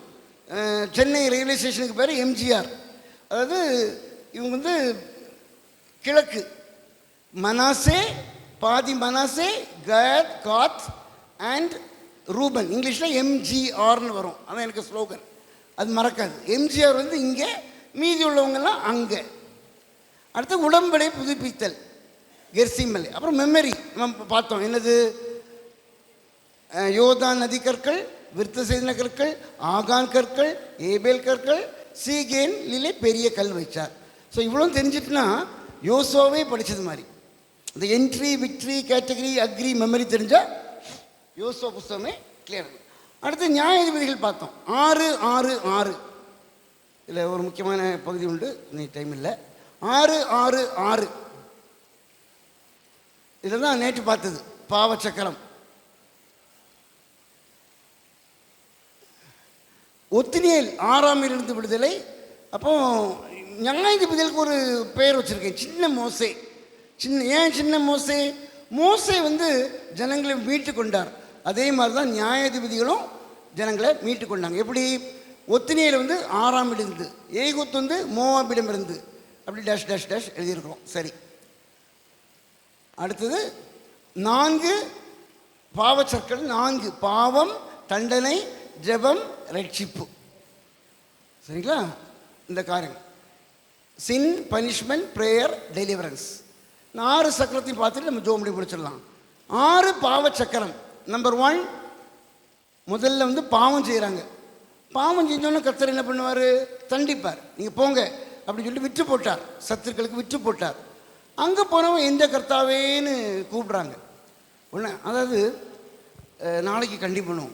சென்னை ரயில்வே ஸ்டேஷனுக்கு பேர் எம்ஜிஆர். அதாவது இவங்க கிழக்கு மனாசே, பாதி மனாசே, கட், காத் அண்ட் ரூபன். இங்கிலீஷில் எம்ஜிஆர்னு வரும். அதான் எனக்கு ஸ்லோகன். அது மறக்காது. எம்ஜிஆர் இங்கே மீதி உள்ளவங்கெல்லாம் அங்கே. அடுத்து உடம்படை புதுப்பித்தல் கெர்சிமலை. அப்புறம் மெமரி நம்ம பார்த்தோம், என்னது? யோதான் நதி கற்கள், விருத்த சேதன கற்கள், ஆகான் கற்கள், ஏபேல் கற்கள், சீகேனிலே பெரிய கல் வச்சார். ஸோ இவ்வளோ தெரிஞ்சிட்டுனா யோசுவாவே படித்தது மாதிரி. இந்த entry, victory, category, agree, memory தெரிஞ்சால் யோசுவா புஸ்தகமே கிளியர். அடுத்து நியாயாதிபதிகள் பார்த்தோம், 6-6-6. இதில் ஒரு முக்கியமான பகுதி உண்டு, இன்னைக்கு டைம் இல்லை. 6-6-6 இதில் தான் நேற்று பார்த்தது பாவச்சக்கரம். ஒத்தினியேல் 6ஆமிலிருந்து விடுதலை. அப்போ நியாயாதிபதிகளுக்கு ஒரு பெயர் வச்சுருக்கேன், சின்ன மோசே. ஏன் சின்ன மோசே? மோசே ஜனங்களை மீட்டு கொண்டார். அதே மாதிரி தான் நியாயாதிபதிகளும் ஜனங்களை மீட்டு கொண்டாங்க. எப்படி? ஒத்தினியேல் 6ஆமிலிருந்து, ஏகூத் மோவாபிடம் இருந்து, அப்படி டேஷ் டேஷ் டேஷ் எழுதியிருக்கிறோம். சரி, அடுத்தது 4 பாவச்சற்கள். 4: பாவம், தண்டனை, ஜெபம், ரட்சிப்பு. சரிங்களா? இந்த காரியம் சின், பனிஷ்மெண்ட், ப்ரேயர், டெலிவரன்ஸ். 6 சக்கரத்தையும் பார்த்துட்டு நம்ம ஜோம் பண்ணி முடிச்சிடலாம். 6 பாவச்சக்கரம். நம்பர் 1, முதல்ல பாவம் செய்கிறாங்க. பாவம் செஞ்சோன்னு கர்த்தர் என்ன பண்ணுவார்? தண்டிப்பார். நீங்கள் போங்க அப்படின்னு சொல்லிட்டு விற்று போட்டார், சத்துருக்களுக்கு விற்று போட்டார். அங்கே போனவன் எந்த கர்த்தாவேன்னு கூப்பிட்றாங்க. ஒன்று, அதாவது நாளைக்கு கண்டிப்பணும்.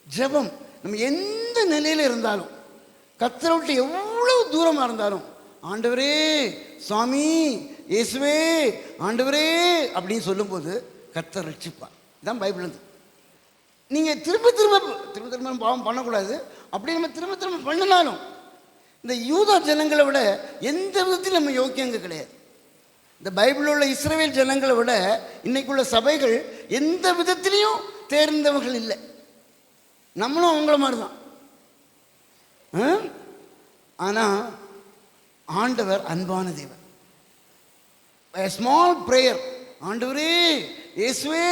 ஜெபம், நம்ம எந்த நிலையில் இருந்தாலும், கர்த்தரை விட்டு எவ்வளோ தூரமாக இருந்தாலும், ஆண்டவரே, சுவாமி, இயேசுவே, ஆண்டவரே அப்படின்னு சொல்லும்போது கர்த்தர் ரட்சிப்பார். இதுதான் பைபிள். நீங்கள் திரும்ப திரும்ப பாவம் பண்ணக்கூடாது. அப்படி நம்ம திரும்ப திரும்ப பண்ணினாலும் இந்த யூதா ஜனங்களை விட எந்த விதத்திலும் நம்ம யோக்கியங்க கிடையாது. இந்த பைபிளில் உள்ள இஸ்ரவேல் ஜனங்களை விட இன்னைக்குள்ள சபைகள் எந்த விதத்திலையும் தேர்ந்தவர்கள் இல்லை. நம்மளும் அவங்கள மாதிரி தான். ஆனால் ஆண்டவர் அன்பான தேவன். ஸ்மால் ப்ரேயர், ஆண்டவரே, இயேசுவே,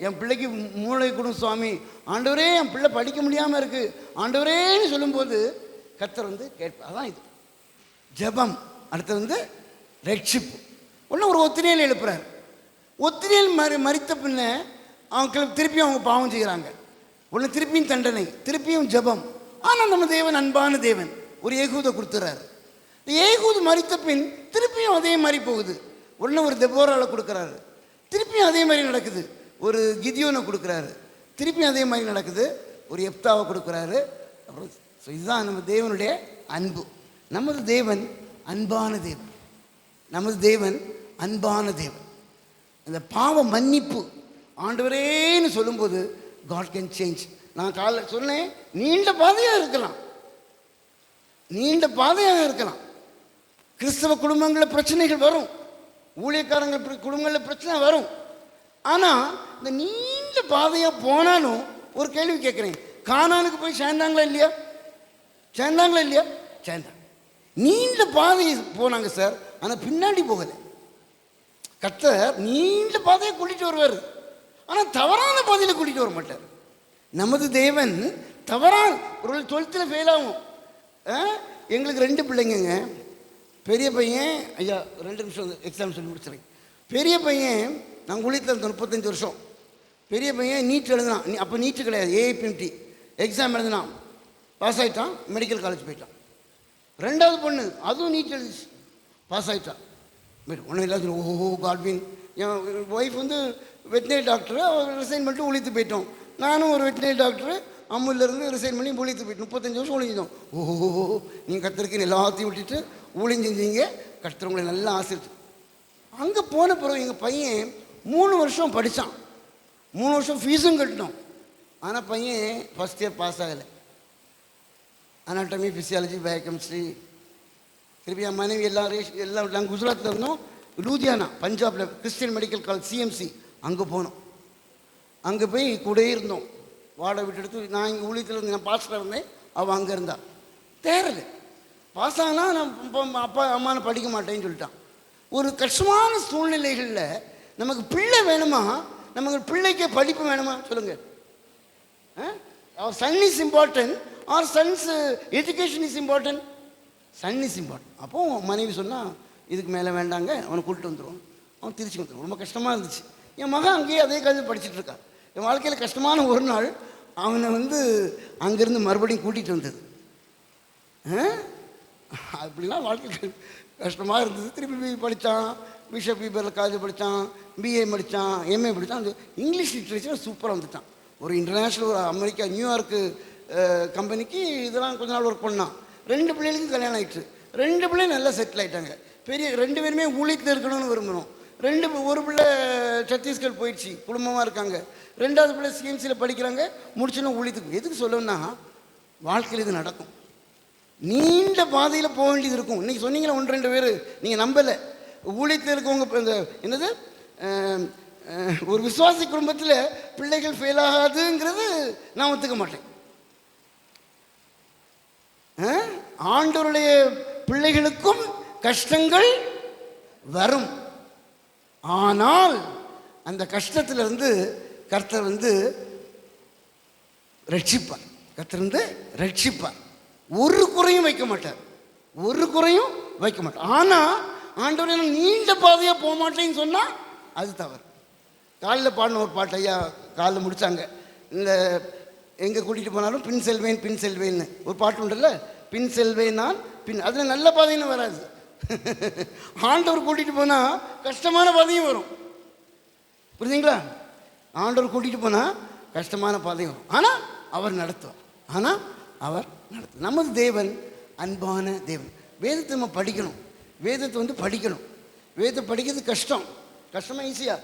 என் பிள்ளைக்கு மூளை கொடும் சுவாமி, ஆண்டவரே, என் பிள்ளை படிக்க முடியாமல் இருக்கு, ஆண்டவரேன்னு சொல்லும்போது கர்த்தர் கேட்பார். அதான் இது ஜெபம். அடுத்து ரட்சிப்பு. ஒன்று ஒரு ஒத்தினியல் எழுப்புறார். ஒத்தினியல் மறித்த பின்ன அவங்களுக்கு திருப்பியும் அவங்க பாவம் செய்கிறாங்க. ஒன்று திருப்பியும் தண்டனை, திருப்பியும் ஜெபம். ஆனால் நம்ம தேவன் அன்பான தேவன், ஒரு ஏகூதை கொடுத்துறாரு. ஏகூது மறித்த பின் திருப்பியும் அதே மாதிரி போகுது. ஒன்று ஒரு தெபோராவில் கொடுக்குறாரு, திருப்பியும் அதே மாதிரி நடக்குது. ஒரு கிதியோனை கொடுக்குறாரு, திருப்பியும் அதே மாதிரி நடக்குது. ஒரு எப்தாவை கொடுக்குறாரு. அப்புறம் இதுதான் நம்ம தேவனுடைய அன்பு. நமது தேவன் அன்பான தேவன். நமது தேவன் அன்பான தேவன். இந்த பாவ மன்னிப்பு ஆண்டவரேன்னு சொல்லும்போது காட் கேன் சேஞ்ச். நான் காலைல சொன்னேன், நீண்ட பாதையாக இருக்கலாம், நீண்ட பாதையாக இருக்கலாம். கிறிஸ்தவ குடும்பங்களில் பிரச்சனைகள் வரும், ஊழியக்காரங்கள் குடும்பங்களில் பிரச்சனை வரும். ஆனால் இந்த நீண்ட பாதையாக போனாலும் ஒரு கேள்வி கேட்குறேன், கானானுக்கு போய் சேர்ந்தாங்களா இல்லையா? சேர்ந்தாங்களா இல்லையா? சேர்ந்தாங்க. நீண்ட பாதையை போனாங்க சார், ஆனால் பின்னாடி போகலை. கர்த்தர் நீண்ட பாதையை கூட்டிகிட்டு வருவார், ஆனால் தவறான பாதையில் கூட்டிகிட்டு வர மாட்டார். நமது தேவன் தவறான ஒரு 12th ஃபெயில் ஆகும். எங்களுக்கு 2 பிள்ளைங்க. பெரிய பையன், ஐயா 2 நிமிஷம் எக்ஸாம் சொல்லி முடிச்சிருக்கேன். பெரிய பையன் நாங்கள் ஊழியத்தில் இருந்தோம் 35 வருஷம். பெரிய பையன் நீட் எழுதினான். அப்போ நீட்டு கிடையாது, ஏஐபிஎம்டி எக்ஸாம் எழுதினான், பாஸ் ஆகிட்டான், மெடிக்கல் காலேஜ் போயிட்டான். 2வது பொண்ணு அதுவும் நீட் எழுதிச்சு, பாஸ் ஆகிட்டான். ஒன்றும் இல்லாத ஓஹோ காட்வின். என் ஒய்ஃப் வெட்டினரி டாக்டரு, அவர் ரிசைன் பண்ணிட்டு ஊழியத்து போயிட்டோம். நானும் ஒரு வெட்டினரி டாக்டரு, அம்முலேருந்து ரிசைன் பண்ணி ஊழியத்து போயிட்டோம். 35 வருஷம் ஊழிஞ்சோம். ஓஹோ, நீங்கள் கர்த்தருக்கு எல்லாத்தையும் விட்டுட்டு ஊழியம் செஞ்சீங்க, கர்த்தர் உங்களை நல்லா ஆசிரிச்சு. அங்கே போன பிறகு எங்கள் பையன் 3 வருஷம் படித்தான், 3 வருஷம் ஃபீஸும் கட்டினோம். ஆனால் பையன் ஃபஸ்ட் இயர் பாஸ் ஆகலை. Anatomy, physiology, biochemistry. திருப்பி என் மனைவி எல்லாம் நாங்கள் குஜராத்தில் இருந்தோம். லூதியானா பஞ்சாபில் கிறிஸ்டியன் மெடிக்கல் காலேஜ் சிஎம்சி, அங்கே போனோம். அங்கே போய் கூட இருந்தோம், வாடகை விட்டு எடுத்து. நான் இங்கே ஊழியத்தில் இருந்து, நான் பாஸ்டராக இருந்தேன், அவள் அங்கே இருந்தா. தேரலை, பாஸ் ஆகினா நான் அப்பா அம்மாவை படிக்க மாட்டேன்னு சொல்லிட்டான். ஒரு கஷ்டமான சூழ்நிலைகளில் நமக்கு பிள்ளை வேணுமா, நமக்கு பிள்ளைக்கு படிப்பு வேணுமா சொல்லுங்கள்? அவர் son is important or sons education is important? Son is important. அப்போ மனைவி சொன்னால் இதுக்கு மேலே வேண்டாங்க, அவனை கூப்பிட்டு வந்துடுவோம். அவன் திருச்சி வந்துடுவோம். ரொம்ப கஷ்டமாக இருந்துச்சு. என் மகன் அங்கேயே அதே காலேஜ் படிச்சுட்டு இருக்கான். என் வாழ்க்கையில் கஷ்டமான ஒரு நாள் அவனை அங்கேருந்து மறுபடியும் கூட்டிகிட்டு வந்தது. அப்படிலாம் வாழ்க்கைக்கு கஷ்டமாக இருந்தது. திருப்பி படித்தான், பிஷப் பீபரில் காலேஜ் படித்தான், பிஏ படித்தான், எம்ஏ படித்தான். அந்த இங்கிலீஷ் லிட்ரேச்சர் சூப்பராக வந்துட்டான். ஒரு இன்டர்நேஷ்னல், ஒரு அமெரிக்கா நியூயார்க்கு கம்பெனிக்கு இதெல்லாம் கொஞ்ச நாள் ஒர்க் பண்ணான். 2 பிள்ளைகளுக்கும் கல்யாணம் ஆகிடுச்சு. 2 பிள்ளையும் நல்லா செட்டில் ஆகிட்டாங்க. பெரிய 2 பேருமே ஊழியத்தில் இருக்கணும்னு விரும்புகிறோம். ஒரு பிள்ளை சத்தீஸ்கர் போயிடுச்சு, குடும்பமாக இருக்காங்க. 2வது பிள்ளை சிஎம்சியில் படிக்கிறாங்க, முடிச்சுன்னு ஊழியத்துக்கு. எதுக்கு சொல்லணும்னா வாழ்க்கையில் இது நடக்கும். நீண்ட பாதையில் போக வேண்டியது இருக்கும். இன்றைக்கி சொன்னீங்களா 1-2 பேர், நீங்கள் நம்பலை. ஊழியத்தில் இருக்கவங்க இந்த என்னது ஒரு விசுவாசி குடும்பத்தில் பிள்ளைகள் ஃபெயில் ஆகாதுங்கிறது நான் ஒத்துக்க மாட்டேன். ஆண்டவருடைய பிள்ளைகளுக்கும் கஷ்டங்கள் வரும். ஆனால் அந்த கஷ்டத்திலிருந்து கர்த்தர் ரட்சிப்பார். கர்த்தர் ரட்சிப்பார். ஒரு குறையும் வைக்க மாட்டார். ஒரு குறையும் வைக்க மாட்டார். ஆனால் ஆண்டவர் நீண்ட பாதையாக போக மாட்டேன்னு சொன்னால் அது தவறு. காலில் பாடின ஒரு பாட்டு ஐயா காலில் முடித்தாங்க. இந்த எங்கே கூட்டிகிட்டு போனாலும் பின் செல்வேன் பின் செல்வேன்னு ஒரு பாட்டு உண்டுல்ல, பின் செல்வேன் நான் பின். அதில் நல்ல பாதைன்னு வராது. ஆண்டவர் கூட்டிகிட்டு போனால் கஷ்டமான பாதையும் வரும். புரியுதுங்களா? ஆண்டவர் கூட்டிகிட்டு போனால் கஷ்டமான பாதையும் வரும். ஆனால் அவர் நடத்துவார். நமது தேவன் அன்பான தேவன். வேதத்தை நம்ம படிக்கணும். வேதத்தை படிக்கணும். வேதத்தை படிக்கிறது கஷ்டம். கஷ்டமாக ஈஸியா?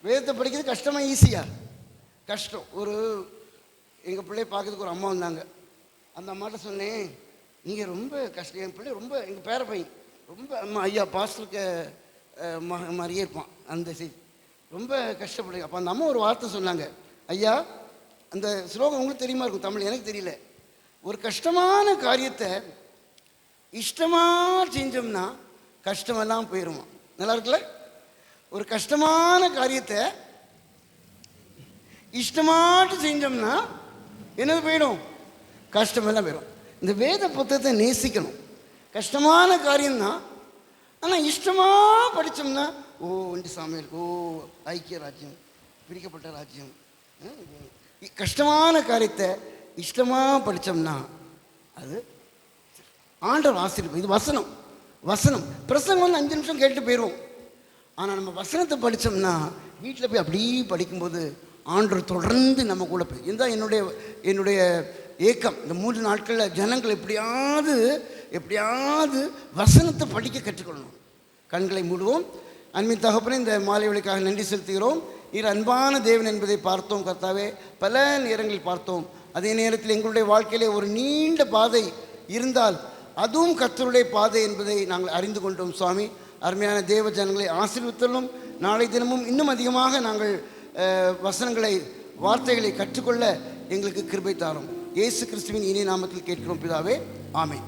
வேதத்தை படிக்கிறது கஷ்டமாக ஈஸியா? கஷ்டம். எங்கள் பிள்ளைய பார்க்கறதுக்கு ஒரு அம்மா வந்தாங்க. அந்த அம்மாட்ட சொன்னேன், நீங்கள் ரொம்ப கஷ்டம். என் பிள்ளை ரொம்ப, எங்கள் பேர பையன் ரொம்ப, அம்மா ஐயா பாஸ்டருக்கு மாதிரியே இருப்பான் அந்த செய்தி, ரொம்ப கஷ்டப்படுங்க. அப்போ அந்த அம்மா ஒரு வார்த்தை சொன்னாங்க. ஐயா, அந்த ஸ்லோகம் உங்களுக்கு தெரியுமா இருக்கும், தமிழ் எனக்கு தெரியல. ஒரு கஷ்டமான காரியத்தை இஷ்டமாக செஞ்சோம்னா கஷ்டமெல்லாம் போயிடுமா. நல்லா இருக்குல்ல? ஒரு கஷ்டமான காரியத்தை இஷ்டமாட்டு செஞ்சோம்னா என்னது போயிடும்? கஷ்டமெல்லாம் போயிடும். இந்த வேத புத்தகத்தை நேசிக்கணும். கஷ்டமான காரியம்தான். ஆனால் இஷ்டமாக படித்தோம்னா ஒன்று சாமியல், ஐக்கிய ராஜ்யம், பிரிக்கப்பட்ட ராஜ்யம். கஷ்டமான காரியத்தை இஷ்டமாக படித்தோம்னா அது ஆண்டவர் ஆசீர்வாதம். இது வசனம். பிரசங்கம் 5 நிமிஷம் கேட்டு போயிடுவோம். ஆனால் நம்ம வசனத்தை படித்தோம்னா வீட்டில் போய் அப்படி படிக்கும்போது ஆண்டவர் தொடர்ந்து நம்ம கூட போய். இதுதான் என்னுடைய ஏக்கம். இந்த 3 நாட்களில் ஜனங்கள் எப்படியாவது வசனத்தை படிக்க கற்றுக்கொள்ளணும். கண்களை மூடுவோம். அன்பின் தகப்பனே, இந்த மாலை வேளைக்காக நன்றி செலுத்துகிறோம். நீர் அன்பான தேவன் என்பதை பார்த்தோம் கர்த்தாவே, பல நேரங்களில் பார்த்தோம். அதே நேரத்தில் எங்களுடைய வாழ்க்கையிலே ஒரு நீண்ட பாதை இருந்தால் அதுவும் கர்த்தருடைய பாதை என்பதை நாங்கள் அறிந்து கொண்டோம். சுவாமி, அருமையான தேவ ஜனங்களை ஆசீர்வதித்தலும். நாளை தினமும் இன்னும் அதிகமாக நாங்கள் வார்த்தைகளை கற்றுக்கொள்ள எங்களுக்கு கிருபை தாரும். இயேசு கிறிஸ்துவின் இனிய நாமத்தில் கேட்கிறோம் பிதாவே, ஆமென்.